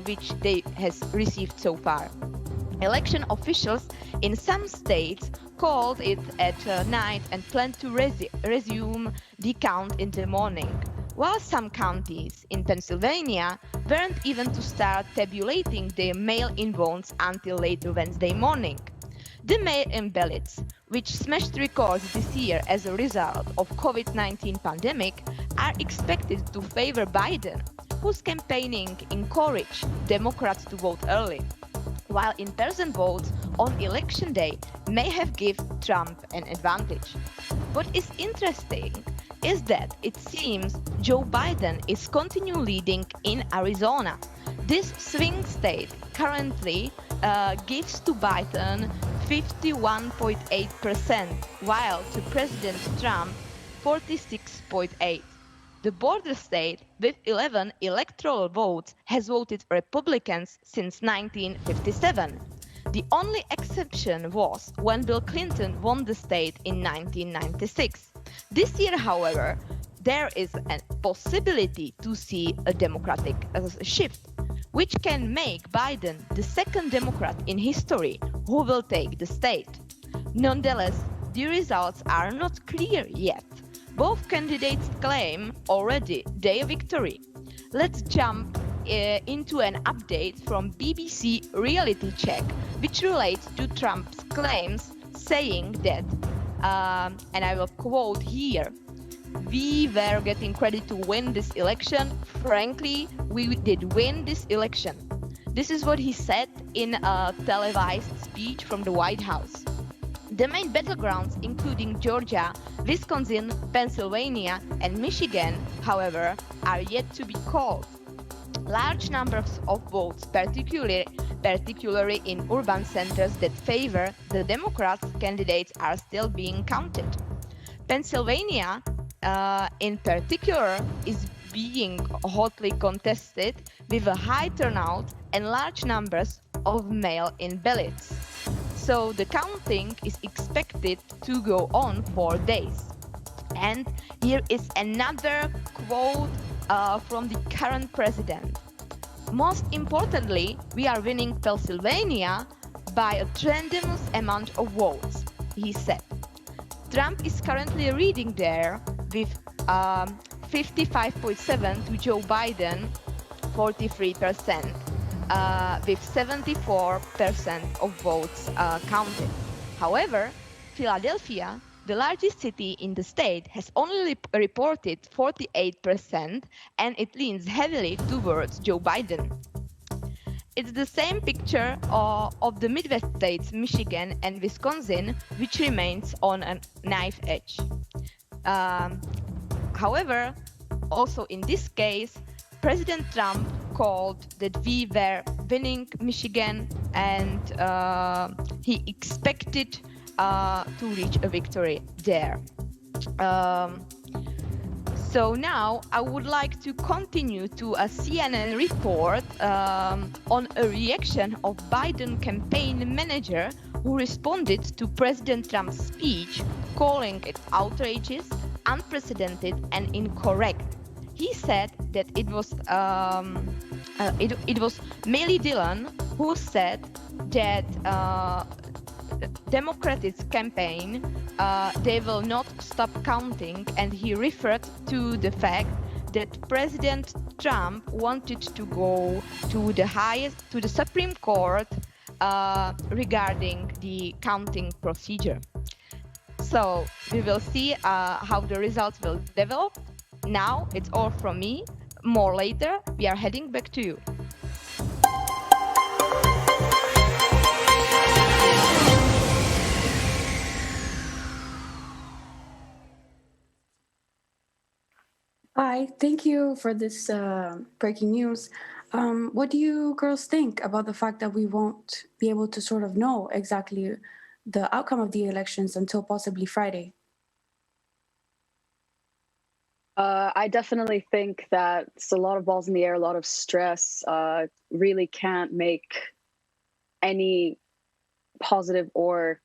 which they has received so far. Election officials in some states called it at night and planned to resume the count in the morning, while some counties in Pennsylvania weren't even to start tabulating their mail-in votes until later Wednesday morning. The mail-in ballots, which smashed records this year as a result of COVID-19 pandemic, are expected to favor Biden, whose campaigning encouraged Democrats to vote early, while in-person votes on election day may have given Trump an advantage. What is interesting is that it seems Joe Biden is continuing leading in Arizona. This swing state currently gives to Biden 51.8%, while to President Trump 46.8%. The border state, with 11 electoral votes, has voted Republicans since 1957. The only exception was when Bill Clinton won the state in 1996. This year, however, there is a possibility to see a Democratic shift, which can make Biden the second Democrat in history who will take the state. Nonetheless, the results are not clear yet. Both candidates claim already their victory. Let's jump into an update from BBC Reality Check, which relates to Trump's claims, saying that, and I will quote here, "We were getting credit to win this election. Frankly, we did win this election." This is what he said in a televised speech from the White House. The main battlegrounds, including Georgia, Wisconsin, Pennsylvania, and Michigan, however, are yet to be called. Large numbers of votes, particularly in urban centers that favor the Democrats' candidates, are still being counted. Pennsylvania, in particular, is being hotly contested with a high turnout and large numbers of mail-in ballots. So the counting is expected to go on for days. And here is another quote from the current president. "Most importantly, we are winning Pennsylvania by a tremendous amount of votes," he said. Trump is currently leading there with 55.7% to Joe Biden, 43%. With 74% of votes counted. However, Philadelphia, the largest city in the state, has only reported 48%, and it leans heavily towards Joe Biden. It's the same picture of the Midwest states, Michigan and Wisconsin, which remains on a knife edge. However, also in this case, President Trump called that we were winning Michigan, and he expected to reach a victory there. So now I would like to continue to a CNN report on a reaction of Biden campaign manager who responded to President Trump's speech, calling it outrageous, unprecedented, and incorrect. He said that it was Millie Dillon who said that Democratic campaign they will not stop counting, and he referred to the fact that President Trump wanted to go to the Supreme Court regarding the counting procedure. So we will see how the results will develop. Now it's all from me. More later. We are heading back to you. Hi, thank you for this breaking news. What do you girls think about the fact that we won't be able to sort of know exactly the outcome of the elections until possibly Friday? I definitely think that it's a lot of balls in the air, a lot of stress. Really can't make any positive or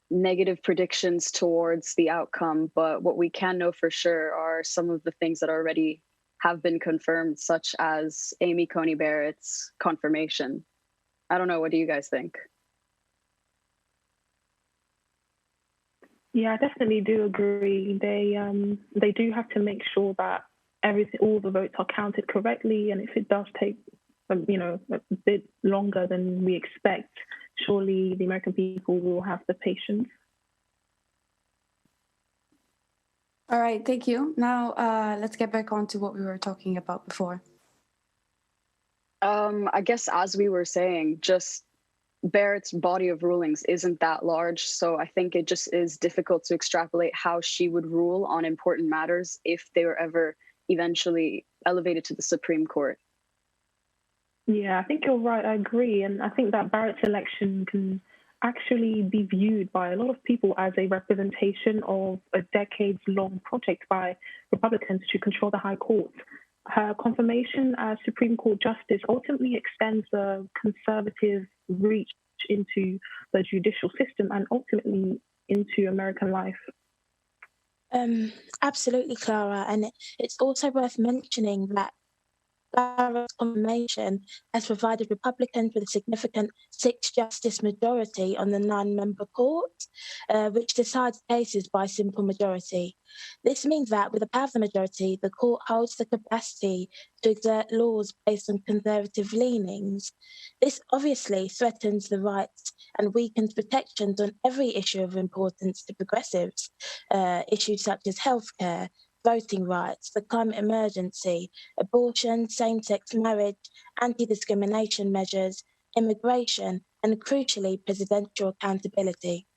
negative predictions towards the outcome. But what we can know for sure are some of the things that already have been confirmed, such as Amy Coney Barrett's confirmation. I don't know. What do you guys think? Yeah, I definitely do agree. They do have to make sure that all the votes are counted correctly, and if it does take a bit longer than we expect, surely the American people will have the patience. All right, thank you. Now let's get back on to what we were talking about before. I guess as we were saying, just Barrett's body of rulings isn't that large, so I think it just is difficult to extrapolate how she would rule on important matters if they were ever eventually elevated to the Supreme Court. Yeah, I think you're right. I agree. And I think that Barrett's election can actually be viewed by a lot of people as a representation of a decades-long project by Republicans to control the high court. Her confirmation as Supreme Court Justice ultimately extends the conservative reach into the judicial system and ultimately into American life. Absolutely, Clara. And it's also worth mentioning that Barrett's confirmation has provided Republicans with a significant 6-justice majority on the 9-member court, which decides cases by simple majority. This means that with the power of the majority, the court holds the capacity to exert laws based on conservative leanings. This obviously threatens the rights and weakens protections on every issue of importance to progressives, issues such as healthcare, voting rights, the climate emergency, abortion, same-sex marriage, anti-discrimination measures, immigration, and crucially, presidential accountability.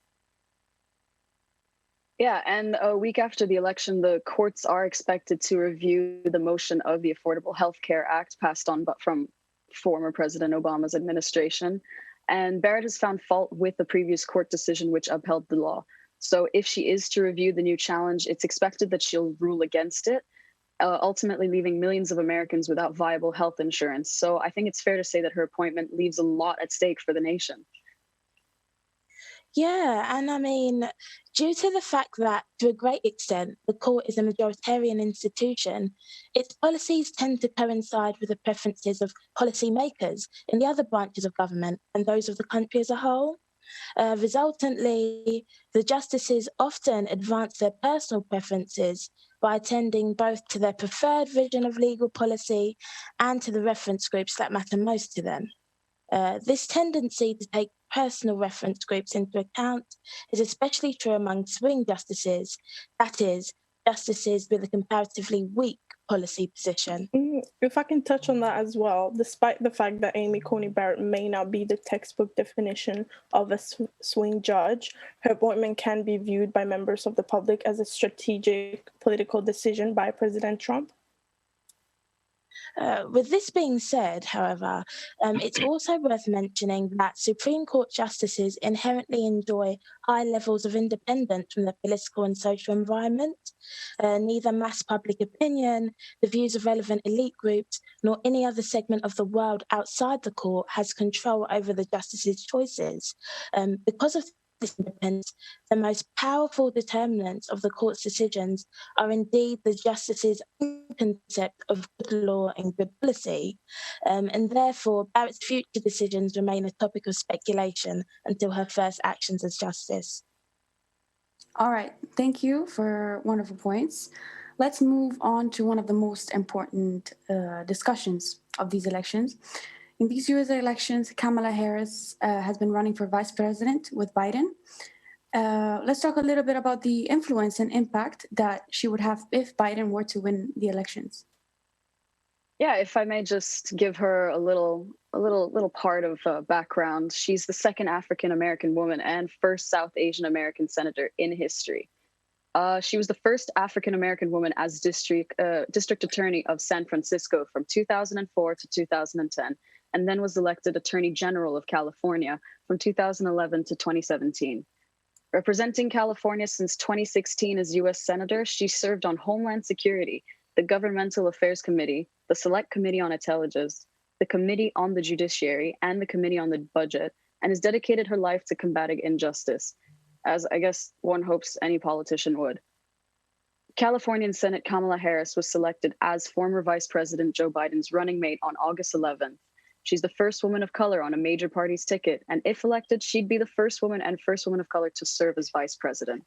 Yeah, and a week after the election, the courts are expected to review the motion of the Affordable Health Care Act passed on from former President Obama's administration. And Barrett has found fault with the previous court decision which upheld the law. So if she is to review the new challenge, it's expected that she'll rule against it, ultimately leaving millions of Americans without viable health insurance. So I think it's fair to say that her appointment leaves a lot at stake for the nation. Yeah, and I mean, due to the fact that, to a great extent, the court is a majoritarian institution, its policies tend to coincide with the preferences of policymakers in the other branches of government and those of the country as a whole. Resultantly, the justices often advance their personal preferences by attending both to their preferred vision of legal policy and to the reference groups that matter most to them. This tendency to take personal reference groups into account is especially true among swing justices, that is, justices with a comparatively weak policy position. If I can touch on that as well, despite the fact that Amy Coney Barrett may not be the textbook definition of a swing judge, her appointment can be viewed by members of the public as a strategic political decision by President Trump. With this being said, however, it's also worth mentioning that Supreme Court justices inherently enjoy high levels of independence from the political and social environment. Neither mass public opinion, the views of relevant elite groups, nor any other segment of the world outside the court has control over the justices' choices. Because of this independence, the most powerful determinants of the court's decisions are indeed the justices' concept of good law and good policy, and therefore Barrett's future decisions remain a topic of speculation until her first actions as justice. All right, thank you for wonderful points. Let's move on to one of the most important discussions of these elections. In these US elections, Kamala Harris has been running for vice president with Biden. Let's talk a little bit about the influence and impact that she would have if Biden were to win the elections. Yeah, if I may just give her a little part of background. She's the second African American woman and first South Asian American senator in history. She was the first African American woman as district attorney of San Francisco from 2004 to 2010, and then was elected Attorney General of California from 2011 to 2017. Representing California since 2016 as U.S. Senator, she served on Homeland Security, the Governmental Affairs Committee, the Select Committee on Intelligence, the Committee on the Judiciary, and the Committee on the Budget, and has dedicated her life to combating injustice, as I guess one hopes any politician would. Californian Senate Kamala Harris was selected as former Vice President Joe Biden's running mate on August 11th. She's the first woman of color on a major party's ticket, and if elected, she'd be the first woman of color to serve as vice president.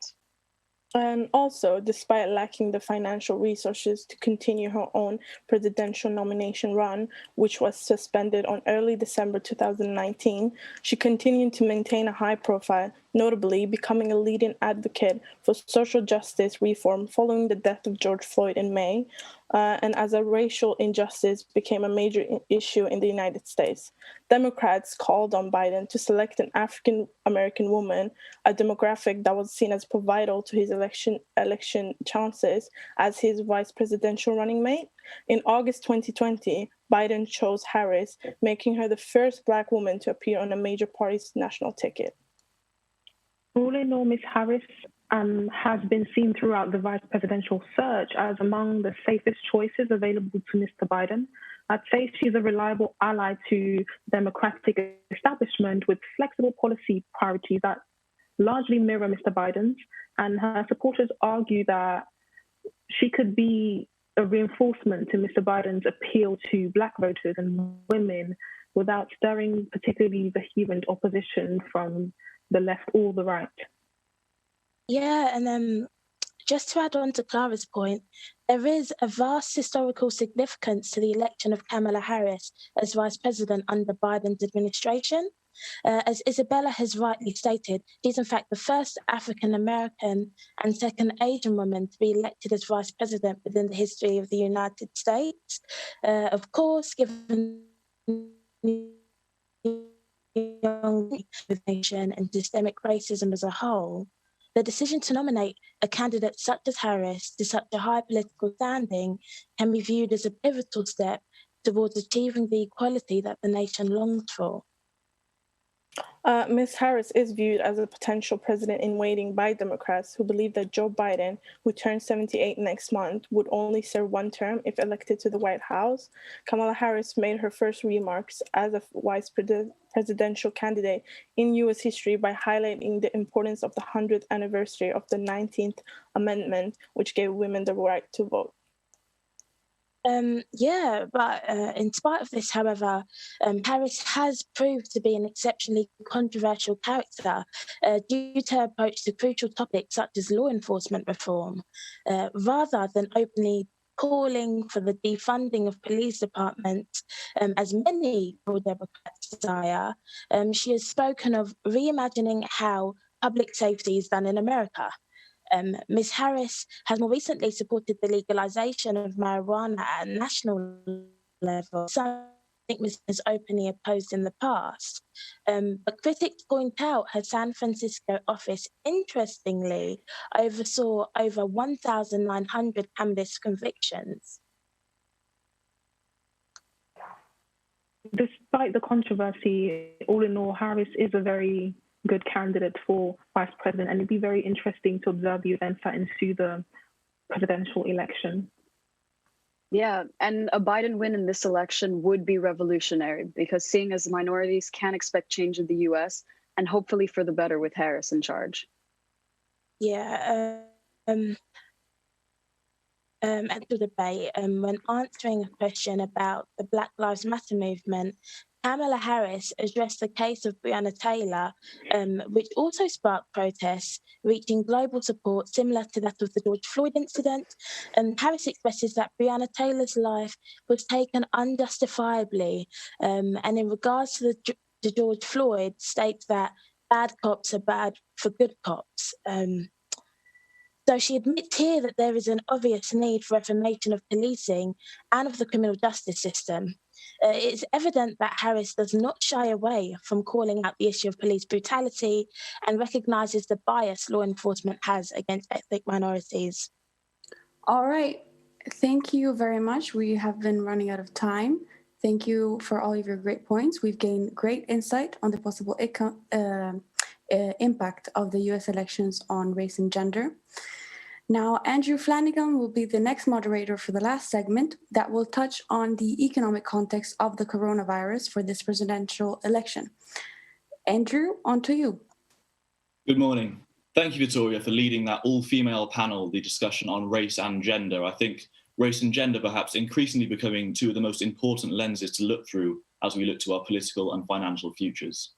And also, despite lacking the financial resources to continue her own presidential nomination run, which was suspended on early December 2019, she continued to maintain a high profile, notably becoming a leading advocate for social justice reform following the death of George Floyd in May, and as a racial injustice became a major issue in the United States. Democrats called on Biden to select an African American woman, a demographic that was seen as vital to his election chances as his vice presidential running mate. In August 2020, Biden chose Harris, making her the first Black woman to appear on a major party's national ticket. All in all, Ms. Harris has been seen throughout the vice presidential search as among the safest choices available to Mr. Biden. I'd say she's a reliable ally to Democratic establishment with flexible policy priorities that largely mirror Mr. Biden's, and her supporters argue that she could be a reinforcement to Mr. Biden's appeal to Black voters and women without stirring particularly vehement opposition from the left or the right. Yeah, and just to add on to Clara's point, there is a vast historical significance to the election of Kamala Harris as vice president under Biden's administration. As Isabella has rightly stated, she's in fact the first African American and second Asian woman to be elected as vice president within the history of the United States. Of course, given nation and systemic racism as a whole, the decision to nominate a candidate such as Harris to such a high political standing can be viewed as a pivotal step towards achieving the equality that the nation longs for. Ms. Harris is viewed as a potential president in waiting by Democrats who believe that Joe Biden, who turns 78 next month, would only serve one term if elected to the White House. Kamala Harris made her first remarks as a vice presidential candidate in U.S. history by highlighting the importance of the 100th anniversary of the 19th Amendment, which gave women the right to vote. But in spite of this, however, Harris has proved to be an exceptionally controversial character due to her approach to crucial topics such as law enforcement reform. Rather than openly calling for the defunding of police departments, as many pro-Democrats desire, she has spoken of reimagining how public safety is done in America. Ms. Harris has more recently supported the legalization of marijuana at a national level, something Ms. has openly opposed in the past. But critics point out her San Francisco office, interestingly, oversaw over 1,900 cannabis convictions. Despite the controversy, all in all, Harris is a very good candidate for vice president, and it'd be very interesting to observe the events that ensue the presidential election. Yeah, and a Biden win in this election would be revolutionary because seeing as minorities can expect change in the US and hopefully for the better with Harris in charge. Yeah, at the debate, when answering a question about the Black Lives Matter movement, Kamala Harris addressed the case of Breonna Taylor, which also sparked protests, reaching global support similar to that of the George Floyd incident. And Harris expresses that Breonna Taylor's life was taken unjustifiably, and in regards to the George Floyd, states that bad cops are bad for good cops. So she admits here that there is an obvious need for reformation of policing and of the criminal justice system. It's evident that Harris does not shy away from calling out the issue of police brutality and recognises the bias law enforcement has against ethnic minorities. All right. Thank you very much. We have been running out of time. Thank you for all of your great points. We've gained great insight on the possible impact of the US elections on race and gender. Now, Andrew Flanagan will be the next moderator for the last segment that will touch on the economic context of the coronavirus for this presidential election. Andrew, on to you. Good morning. Thank you, Victoria, for leading that all-female panel, the discussion on race and gender. I think race and gender perhaps increasingly becoming two of the most important lenses to look through as we look to our political and financial futures.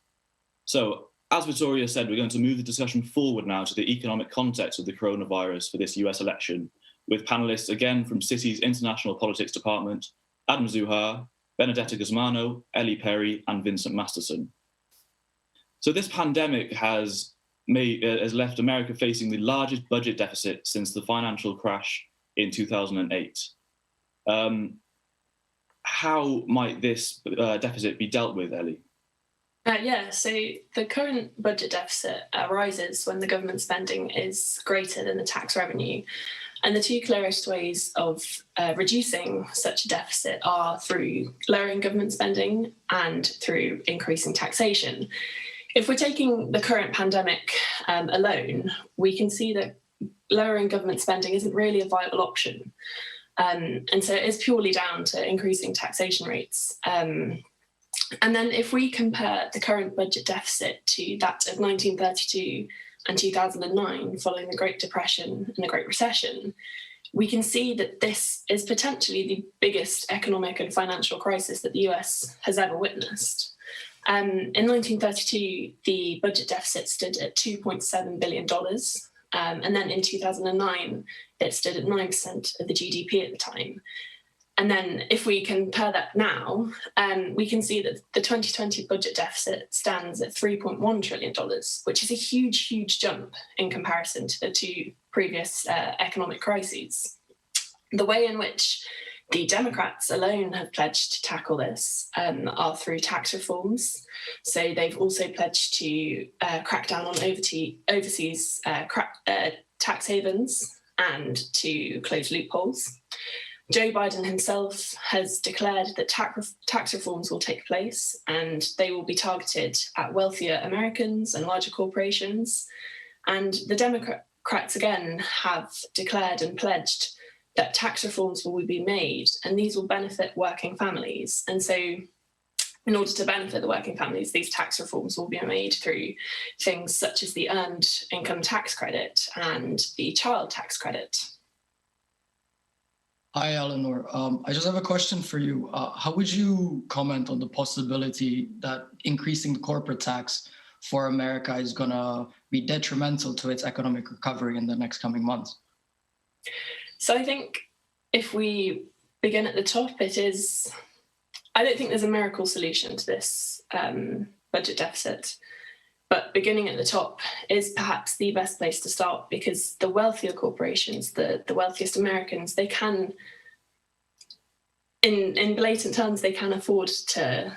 So as Victoria said, we're going to move the discussion forward now to the economic context of the coronavirus for this US election, with panelists again from Citi's International Politics Department, Adam Zuhar, Benedetta Guzmano, Ellie Perry, and Vincent Masterson. So this pandemic has left America facing the largest budget deficit since the financial crash in 2008. How might this deficit be dealt with, Ellie? So the current budget deficit arises when the government spending is greater than the tax revenue. And the two clearest ways of reducing such a deficit are through lowering government spending and through increasing taxation. If we're taking the current pandemic alone, we can see that lowering government spending isn't really a viable option. And so it is purely down to increasing taxation rates. And then if we compare the current budget deficit to that of 1932 and 2009, following the Great Depression and the Great Recession, we can see that this is potentially the biggest economic and financial crisis that the US has ever witnessed. In 1932, the budget deficit stood at $2.7 billion. And then in 2009, it stood at 9% of the GDP at the time. And then if we compare that now, we can see that the 2020 budget deficit stands at $3.1 trillion, which is a huge, huge jump in comparison to the two previous economic crises. The way in which the Democrats alone have pledged to tackle this are through tax reforms. So they've also pledged to crack down on overseas tax havens and to close loopholes. Joe Biden himself has declared that tax reforms will take place and they will be targeted at wealthier Americans and larger corporations. And the Democrats again have declared and pledged that tax reforms will be made and these will benefit working families. And so in order to benefit the working families, these tax reforms will be made through things such as the earned income tax credit and the child tax credit. Hi, Eleanor. I just have a question for you. How would you comment on the possibility that increasing the corporate tax for America is going to be detrimental to its economic recovery in the next coming months? So I think if we begin at the top, I don't think there's a miracle solution to this budget deficit. But beginning at the top is perhaps the best place to start because the wealthier corporations, the wealthiest Americans, they can, in blatant terms, they can afford to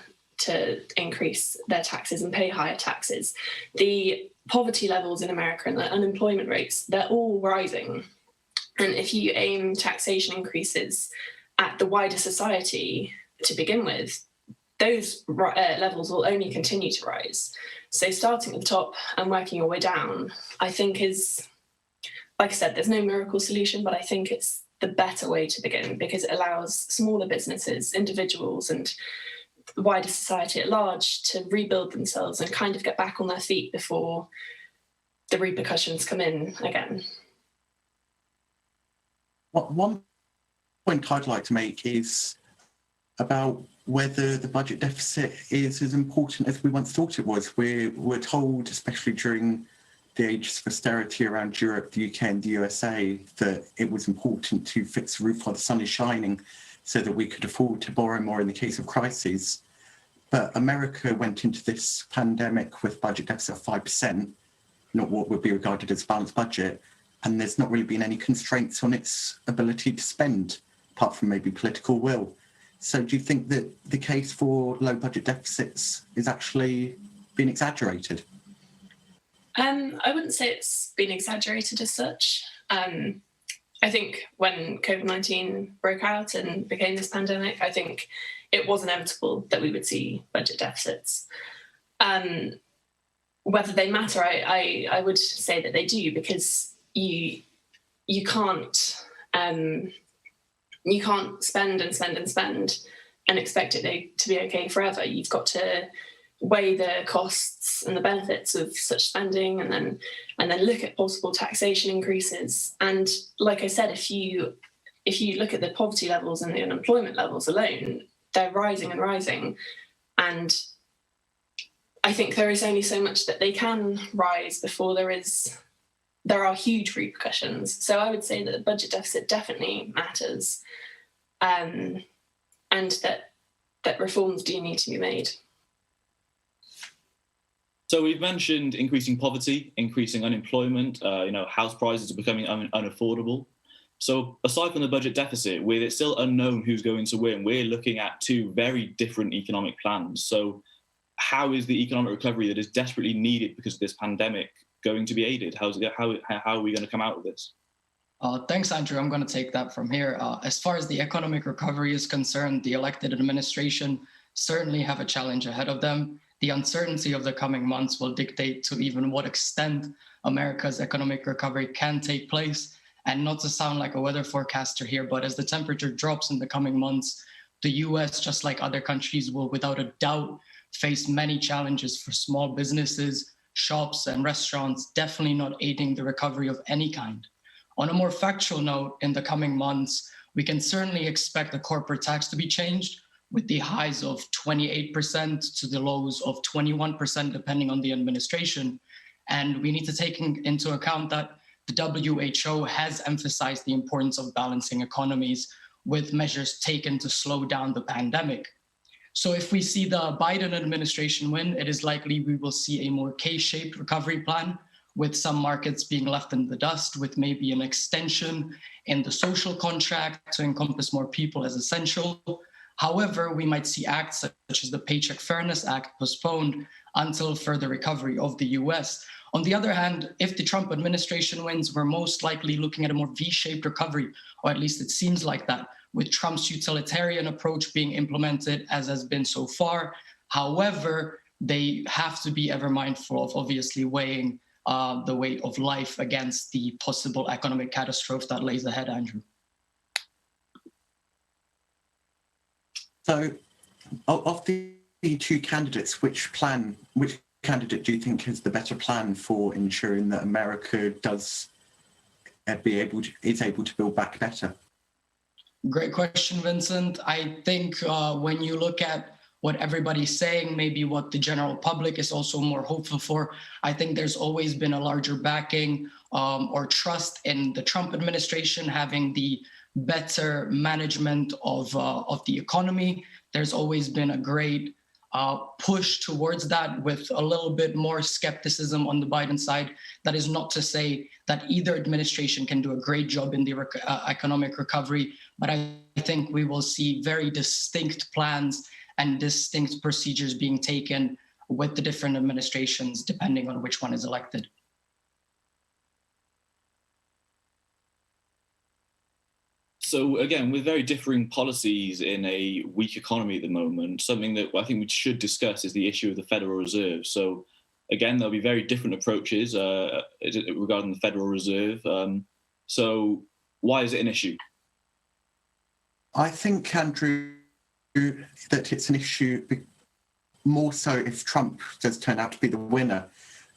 increase their taxes and pay higher taxes. The poverty levels in America and the unemployment rates, they're all rising. And if you aim taxation increases at the wider society to begin with, those levels will only continue to rise. So starting at the top and working your way down, I think is, like I said, there's no miracle solution, but I think it's the better way to begin because it allows smaller businesses, individuals, and the wider society at large to rebuild themselves and kind of get back on their feet before the repercussions come in again. One point I'd like to make is about whether the budget deficit is as important as we once thought it was. We're told, especially during the ages of austerity around Europe, the UK and the USA, that it was important to fix the roof while the sun is shining so that we could afford to borrow more in the case of crises. But America went into this pandemic with budget deficit of 5%, not what would be regarded as a balanced budget, and there's not really been any constraints on its ability to spend, apart from maybe political will. So do you think that the case for low budget deficits is actually being exaggerated? I wouldn't say it's been exaggerated as such. I think when COVID-19 broke out and became this pandemic, I think it was inevitable that we would see budget deficits. Whether they matter, I would say that they do because you can't spend and spend and spend and expect it to be okay forever. You've got to weigh the costs and the benefits of such spending and then look at possible taxation increases. And like I said, if you look at the poverty levels and the unemployment levels alone, they're rising and rising. And I think there is only so much that they can rise before there are huge repercussions. So I would say that the budget deficit definitely matters, and that reforms do need to be made. So we've mentioned increasing poverty, increasing unemployment, house prices are becoming unaffordable. So aside from the budget deficit, with it still unknown who's going to win, we're looking at two very different economic plans. So how is the economic recovery that is desperately needed because of this pandemic going to be aided? How are we going to come out of this? Thanks, Andrew. I'm going to take that from here. As far as the economic recovery is concerned, the elected administration certainly have a challenge ahead of them. The uncertainty of the coming months will dictate to even what extent America's economic recovery can take place. And not to sound like a weather forecaster here, but as the temperature drops in the coming months, the US, just like other countries, will without a doubt face many challenges for small businesses, shops, and restaurants, definitely not aiding the recovery of any kind. On a more factual note, in the coming months, we can certainly expect the corporate tax to be changed, with the highs of 28% to the lows of 21%, depending on the administration. And we need to take into account that the WHO has emphasized the importance of balancing economies with measures taken to slow down the pandemic. So if we see the Biden administration win, it is likely we will see a more K-shaped recovery plan, with some markets being left in the dust, with maybe an extension in the social contract to encompass more people as essential. However, we might see acts such as the Paycheck Fairness Act postponed until further recovery of the US. On the other hand, if the Trump administration wins, we're most likely looking at a more V-shaped recovery, or at least it seems like that, with Trump's utilitarian approach being implemented as has been so far. However, they have to be ever mindful of obviously weighing the weight of life against the possible economic catastrophe that lays ahead, Andrew. So, of the two candidates, which candidate do you think is the better plan for ensuring that America is able to build back better? Great question, Vincent. I think when you look at what everybody's saying, maybe what the general public is also more hopeful for, I think there's always been a larger backing or trust in the Trump administration having the better management of the economy. There's always been a great push towards that, with a little bit more skepticism on the Biden side. That is not to say that either administration can do a great job in the economic recovery, but I think we will see very distinct plans and distinct procedures being taken with the different administrations, depending on which one is elected. So again, with very differing policies in a weak economy at the moment, something that I think we should discuss is the issue of the Federal Reserve. So again, there'll be very different approaches regarding the Federal Reserve. So why is it an issue? I think, Andrew, that it's an issue more so if Trump does turn out to be the winner.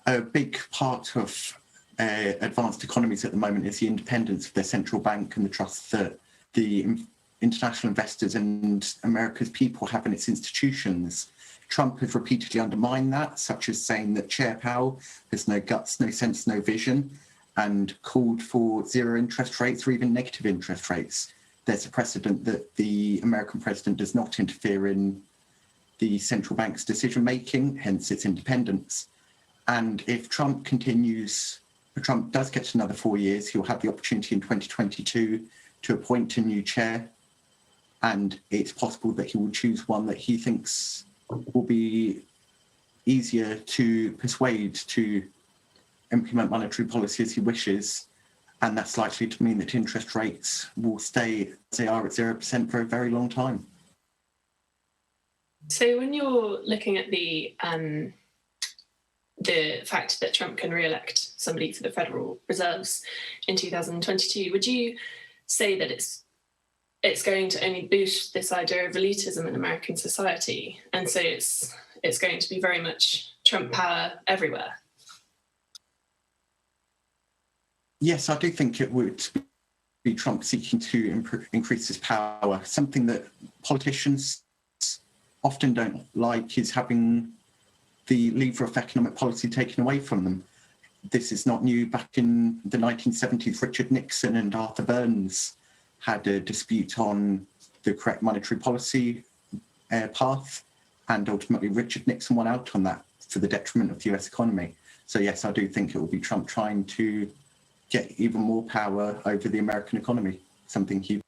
A big part of advanced economies at the moment is the independence of their central bank and the trust that the international investors and America's people have in its institutions. Trump has repeatedly undermined that, such as saying that Chair Powell has no guts, no sense, no vision, and called for zero interest rates or even negative interest rates. There's a precedent that the American president does not interfere in the central bank's decision-making, hence its independence. And if Trump does get another 4 years, he'll have the opportunity in 2022 to appoint a new chair. And it's possible that he will choose one that he thinks will be easier to persuade to implement monetary policy as he wishes. And that's likely to mean that interest rates will stay as they are at 0% for a very long time. So when you're looking at the fact that Trump can re-elect somebody to the Federal Reserves in 2022, would you say that it's going to only boost this idea of elitism in American society, and so it's going to be very much Trump power everywhere? Yes, I do think it would be Trump seeking to increase his power. Something that politicians often don't like is having the lever of economic policy taken away from them. This is not new. Back in the 1970s, Richard Nixon and Arthur Burns had a dispute on the correct monetary policy path, and ultimately Richard Nixon won out on that for the detriment of the US economy. So yes, I do think it will be Trump trying to get even more power over the American economy, something he...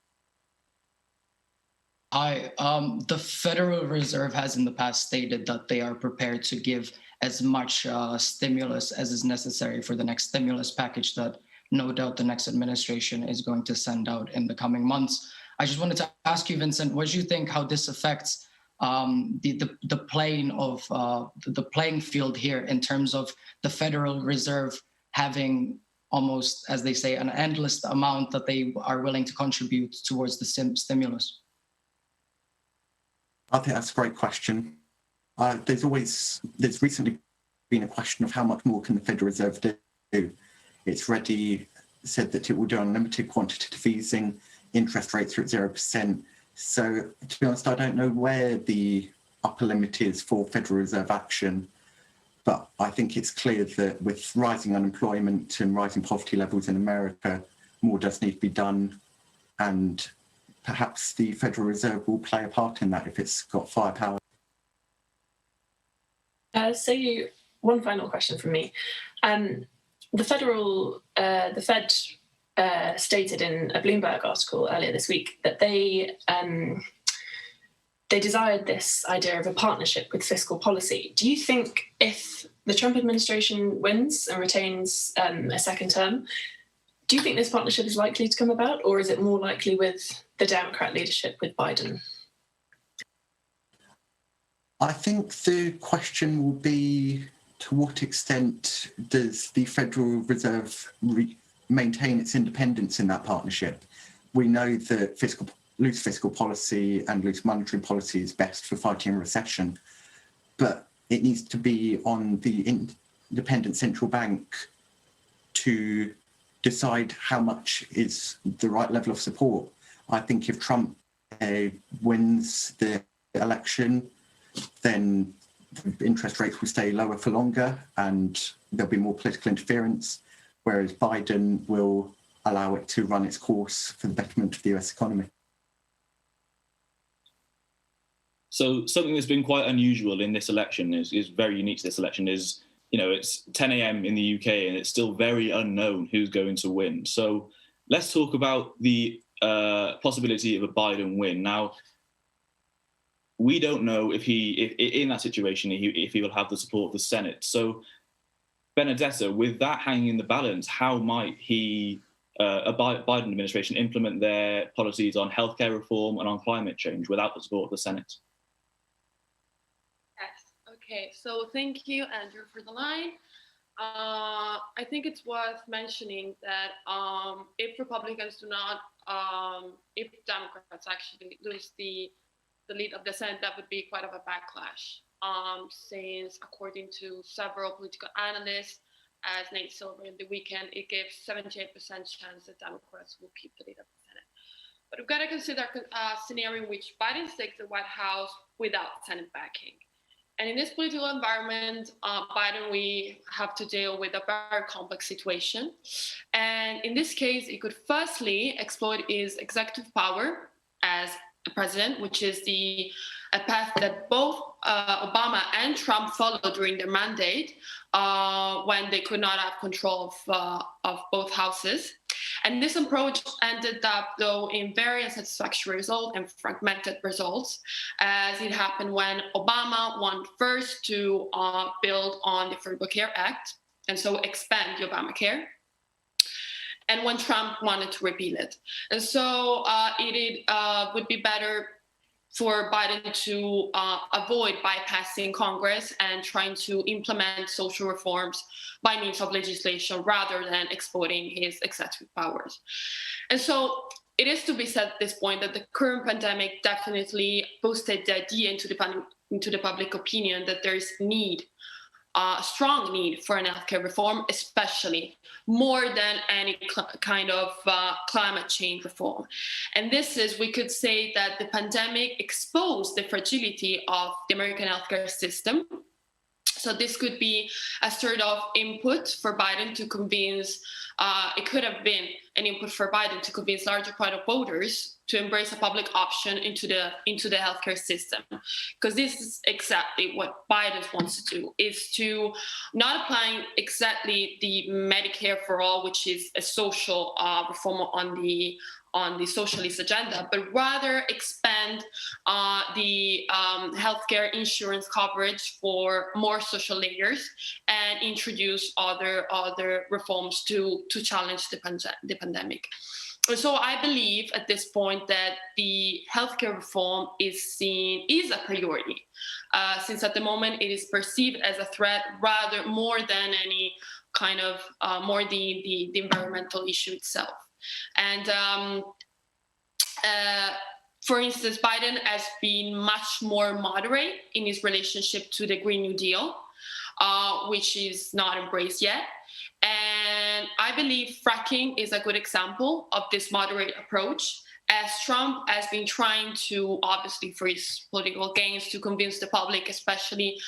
Hi, the Federal Reserve has in the past stated that they are prepared to give as much stimulus as is necessary for the next stimulus package that no doubt the next administration is going to send out in the coming months. I just wanted to ask you, Vincent, what do you think how this affects the playing field here in terms of the Federal Reserve having almost, as they say, an endless amount that they are willing to contribute towards the stimulus? I think that's a great question. There's recently been a question of how much more can the Federal Reserve do. It's already said that it will do unlimited quantitative easing, interest rates are at 0%. So to be honest, I don't know where the upper limit is for Federal Reserve action, but I think it's clear that with rising unemployment and rising poverty levels in America, more does need to be done, and perhaps the Federal Reserve will play a part in that if it's got firepower. So one final question from me. The Fed stated in a Bloomberg article earlier this week that they desired this idea of a partnership with fiscal policy. Do you think if the Trump administration wins and retains a second term, do you think this partnership is likely to come about, or is it more likely with the Democrat leadership with Biden? I think the question will be, to what extent does the Federal Reserve maintain its independence in that partnership? We know that loose fiscal policy and loose monetary policy is best for fighting a recession, but it needs to be on the independent central bank to decide how much is the right level of support. I think if Trump wins the election, then the interest rates will stay lower for longer and there'll be more political interference, whereas Biden will allow it to run its course for the betterment of the US economy. So something that's been quite unusual in this election is very unique to this election is, it's 10 a.m. in the UK and it's still very unknown who's going to win. So let's talk about the possibility of a Biden win. Now, we don't know if in that situation, if he will have the support of the Senate. So Benedetta, with that hanging in the balance, how might a Biden administration implement their policies on healthcare reform and on climate change without the support of the Senate? Yes. Okay. So thank you, Andrew, for the line. I think it's worth mentioning that if Republicans do not, if Democrats actually lose the lead of the Senate, that would be quite of a backlash, since according to several political analysts, as Nate Silver in the weekend, it gives 78% chance that Democrats will keep the lead of the Senate. But we've got to consider a scenario in which Biden takes the White House without Senate backing. And in this political environment, Biden, we have to deal with a very complex situation. And in this case, he could firstly exploit his executive power as a president, which is a path that both Obama and Trump followed during their mandate when they could not have control of both houses. And this approach ended up, though, in very unsatisfactory results and fragmented results, as it happened when Obama wanted first to build on the Affordable Care Act and so expand the Obamacare, and when Trump wanted to repeal it. And so it would be better for Biden to avoid bypassing Congress and trying to implement social reforms by means of legislation rather than exploiting his executive powers. And so it is to be said at this point that the current pandemic definitely boosted the idea into the public opinion that there is a strong need for an healthcare reform, especially more than any kind of climate change reform. And this is, we could say that the pandemic exposed the fragility of the American healthcare system. So this could be a sort of input for Biden to convince, it could have been an input for Biden to convince larger part of voters to embrace a public option into the healthcare system. Because this is exactly what Biden wants to do, is to not applying exactly the Medicare for all, which is a social reform on the socialist agenda, but rather expand the healthcare insurance coverage for more social layers and introduce other reforms to challenge the pandemic. So I believe at this point that the healthcare reform is a priority, since at the moment it is perceived as a threat rather more than any kind of more the environmental issue itself. And for instance, Biden has been much more moderate in his relationship to the Green New Deal, which is not embraced yet. And I believe fracking is a good example of this moderate approach, as Trump has been trying to, obviously for his political gains, to convince the public, especially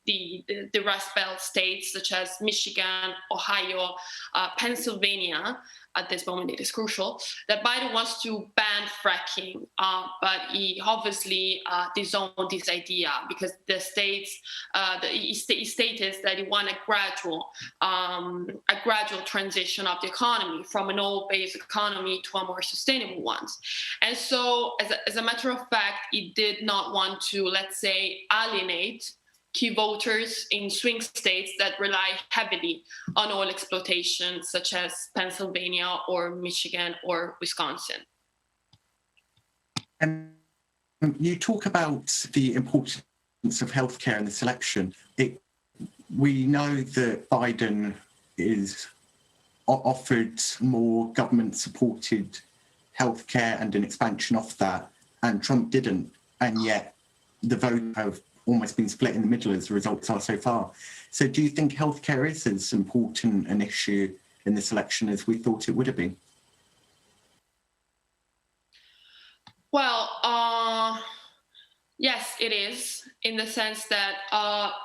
the Rust Belt states such as Michigan, Ohio, Pennsylvania. At this moment, it is crucial that Biden wants to ban fracking, but he obviously disowned this idea because the states, he stated that he wants a gradual transition of the economy from an oil-based economy to a more sustainable one. And so, as a matter of fact, he did not want to, let's say, alienate key voters in swing states that rely heavily on oil exploitation, such as Pennsylvania or Michigan or Wisconsin. And you talk about the importance of healthcare in this election. We know that Biden is offered more government-supported healthcare and an expansion of that, and Trump didn't, and yet the vote have almost been split in the middle as the results are so far. So do you think healthcare is as important an issue in this election as we thought it would have been? Well, yes, it is, in the sense that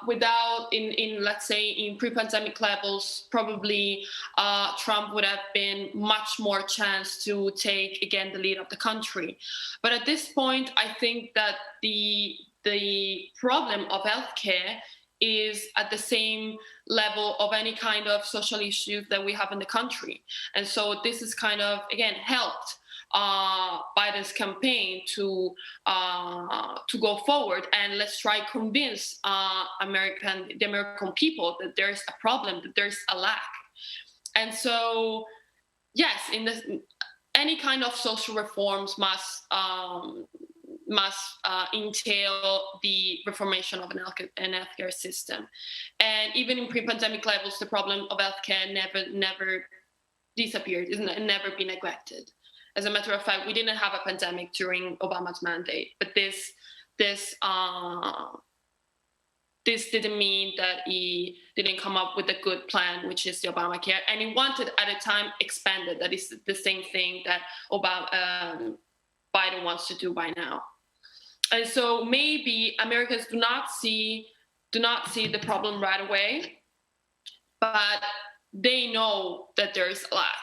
without, let's say, in pre-pandemic levels, probably Trump would have been much more chance to take, again, the lead of the country. But at this point, I think that the problem of healthcare is at the same level of any kind of social issues that we have in the country. And so this is kind of, again, helped Biden's campaign to go forward and let's try to convince the American people that there's a problem, that there's a lack. And so, yes, any kind of social reforms must entail the reformation of an healthcare system. And even in pre-pandemic levels, the problem of healthcare never disappeared, it's never been neglected. As a matter of fact, we didn't have a pandemic during Obama's mandate, but this didn't mean that he didn't come up with a good plan, which is the Obamacare, and he wanted at a time expanded. That is the same thing that Biden wants to do by now. And so maybe Americans do not see the problem right away, but they know that there is a lack.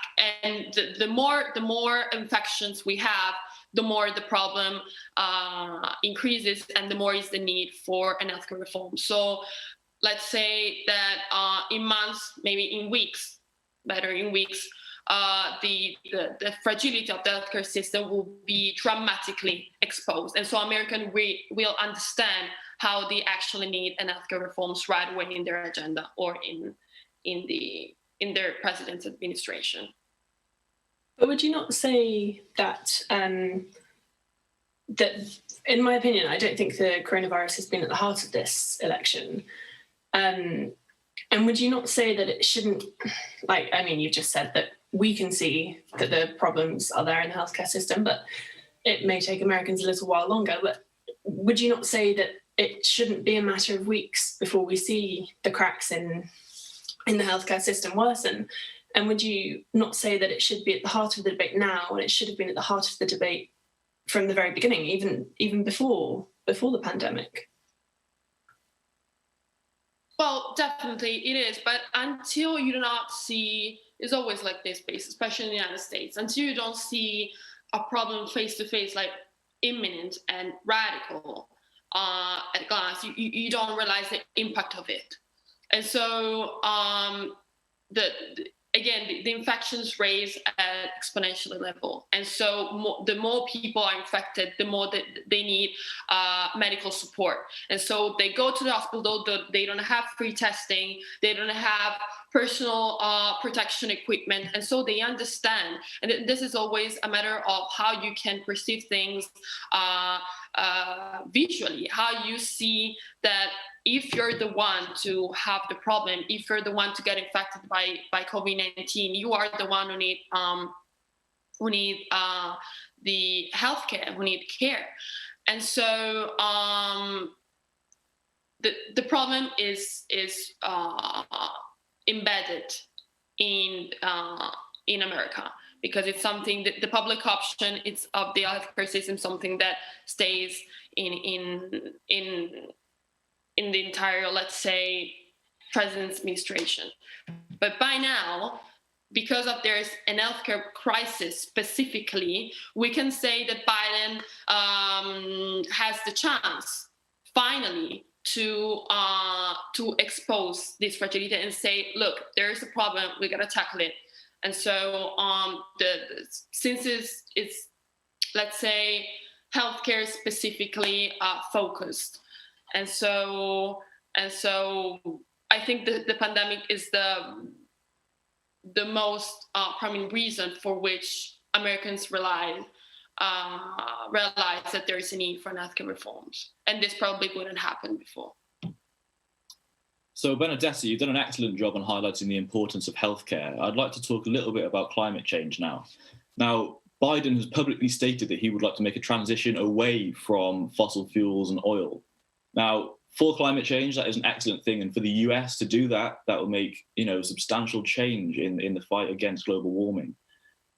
And the more infections we have, the more the problem increases, and the more is the need for an healthcare reform. So let's say that in months, maybe in weeks, the fragility of the healthcare system will be dramatically exposed. And so Americans will understand how they actually need an healthcare reforms right away in their agenda or in their president's administration. But would you not say that, that, in my opinion, I don't think the coronavirus has been at the heart of this election. And would you not say that it shouldn't, you just said that we can see that the problems are there in the healthcare system, but it may take Americans a little while longer. But would you not say that it shouldn't be a matter of weeks before we see the cracks in the healthcare system worsen? And would you not say that it should be at the heart of the debate now, and it should have been at the heart of the debate from the very beginning, even before the pandemic? Well, definitely it is, but until you do not see, it's always like this, especially in the United States, until you don't see a problem face to face, like imminent and radical at a glance, you don't realize the impact of it. And so the infections raise at exponential level. And so the more people are infected, the more that they need medical support. And so they go to the hospital, they don't have free testing, they don't have personal protection equipment. And so they understand. And this is always a matter of how you can perceive things visually, how you see that if you're the one to have the problem, if you're the one to get infected by COVID-19, you are the one who need the healthcare, who need care. And so the problem is embedded in America, because it's something that the public option of the healthcare system, something that stays in the entire, let's say, president's administration. But by now, because of there's an healthcare crisis specifically, we can say that Biden has the chance finally to expose this fragility and say, look, there is a problem, we gotta tackle it. And so since it's let's say healthcare specifically focused. And so I think the pandemic is the most primary reason for which Americans realize that there is a need for healthcare reforms, and this probably wouldn't happen before. So Benedetta, you've done an excellent job on highlighting the importance of healthcare. I'd like to talk a little bit about climate change now. Now, Biden has publicly stated that he would like to make a transition away from fossil fuels and oil. Now, for climate change, that is an excellent thing. And for the US to do that, that will make, substantial change in the fight against global warming.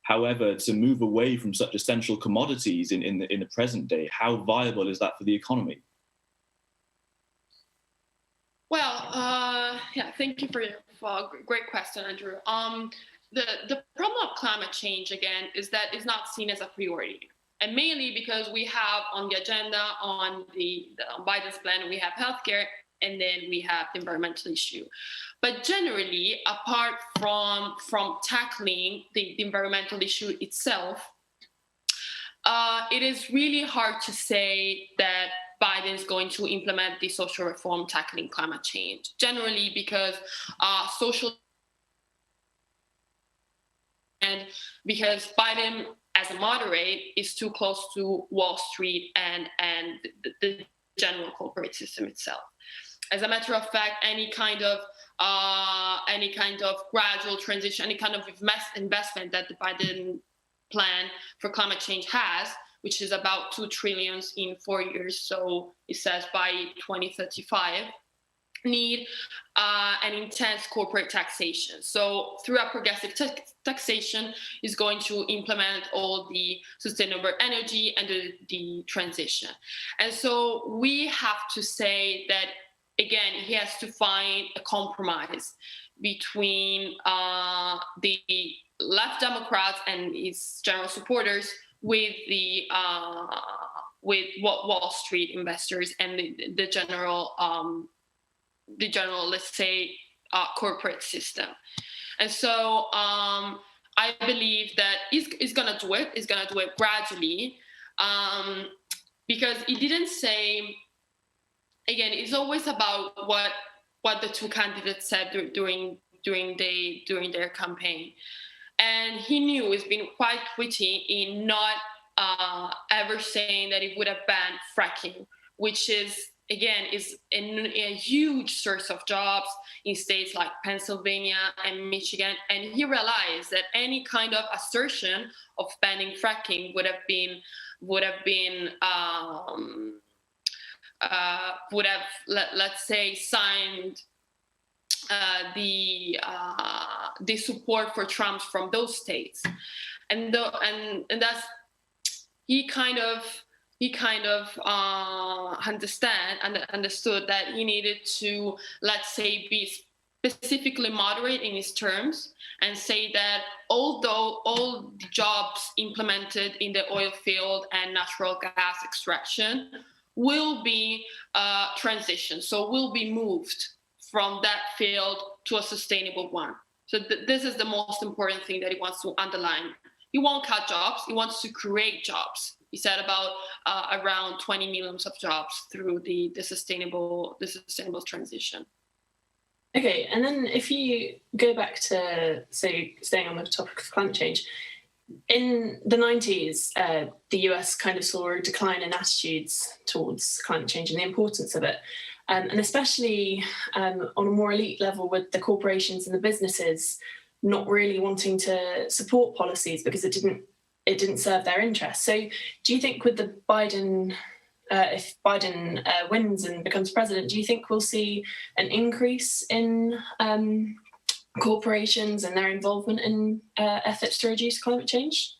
However, to move away from such essential commodities in the present day, how viable is that for the economy? Well, thank you for a great question, Andrew. The problem of climate change, again, is that it's not seen as a priority. And mainly because we have on the agenda, on Biden's plan, we have healthcare, and then we have the environmental issue. But generally, apart from tackling the environmental issue itself, it is really hard to say that Biden is going to implement the social reform tackling climate change. Generally, because because Biden, as a moderate, is too close to Wall Street and the general corporate system itself. As a matter of fact, any kind of gradual transition, any kind of investment that the Biden plan for climate change has, which is about $2 trillion in 4 years, so it says by 2035, need an intense corporate taxation. So through a progressive taxation is going to implement all the sustainable energy and the transition. And so we have to say that, again, he has to find a compromise between the left Democrats and his general supporters with Wall Street investors and the general, let's say, corporate system. And so I believe that he's going to do it. He's going to do it gradually, because he didn't say. Again, it's always about what the two candidates said during their campaign, and he knew he's been quite witty in not ever saying that he would have banned fracking, which is a huge source of jobs in states like Pennsylvania and Michigan. And he realized that any kind of assertion of banning fracking would have, let's say, signed the support for Trump from those states, and that's he kind of he kind of understood that he needed to, let's say, be specifically moderate in his terms and say that although all the jobs implemented in the oil field and natural gas extraction will be transitioned, so will be moved from that field to a sustainable one. So this is the most important thing that he wants to underline. He won't cut jobs, he wants to create jobs. He said about around 20 million of jobs through the sustainable transition. Okay, and then if you go back to, say, staying on the topic of climate change, in the 90s, the US kind of saw a decline in attitudes towards climate change and the importance of it. And especially on a more elite level with the corporations and the businesses not really wanting to support policies because it didn't serve their interests. So do you think with the Biden, if Biden wins and becomes president, do you think we'll see an increase in corporations and their involvement in efforts to reduce climate change?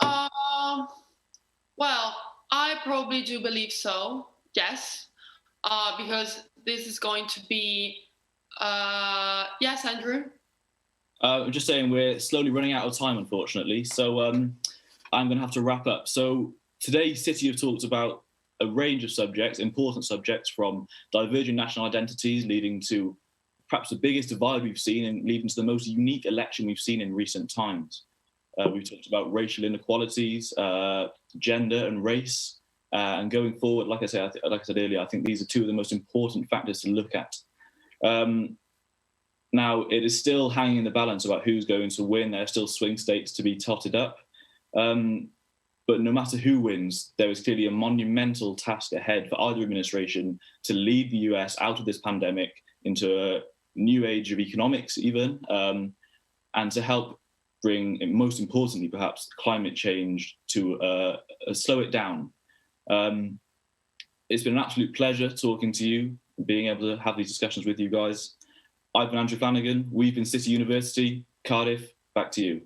Well, I probably do believe so, yes, because this is going to be, yes, Andrew? I'm just saying we're slowly running out of time, unfortunately, so I'm going to have to wrap up. So today, City have talked about a range of subjects, important subjects, from diverging national identities leading to perhaps the biggest divide we've seen and leading to the most unique election we've seen in recent times. We've talked about racial inequalities, gender and race, and going forward, like I said earlier, I think these are two of the most important factors to look at. Now, it is still hanging in the balance about who's going to win. There are still swing states to be totted up. But no matter who wins, there is clearly a monumental task ahead for either administration to lead the US out of this pandemic into a new age of economics even, and to help bring, most importantly perhaps, climate change to slow it down. It's been an absolute pleasure talking to you, being able to have these discussions with you guys. I've been Andrew Flanagan, we've been City University, Cardiff, back to you.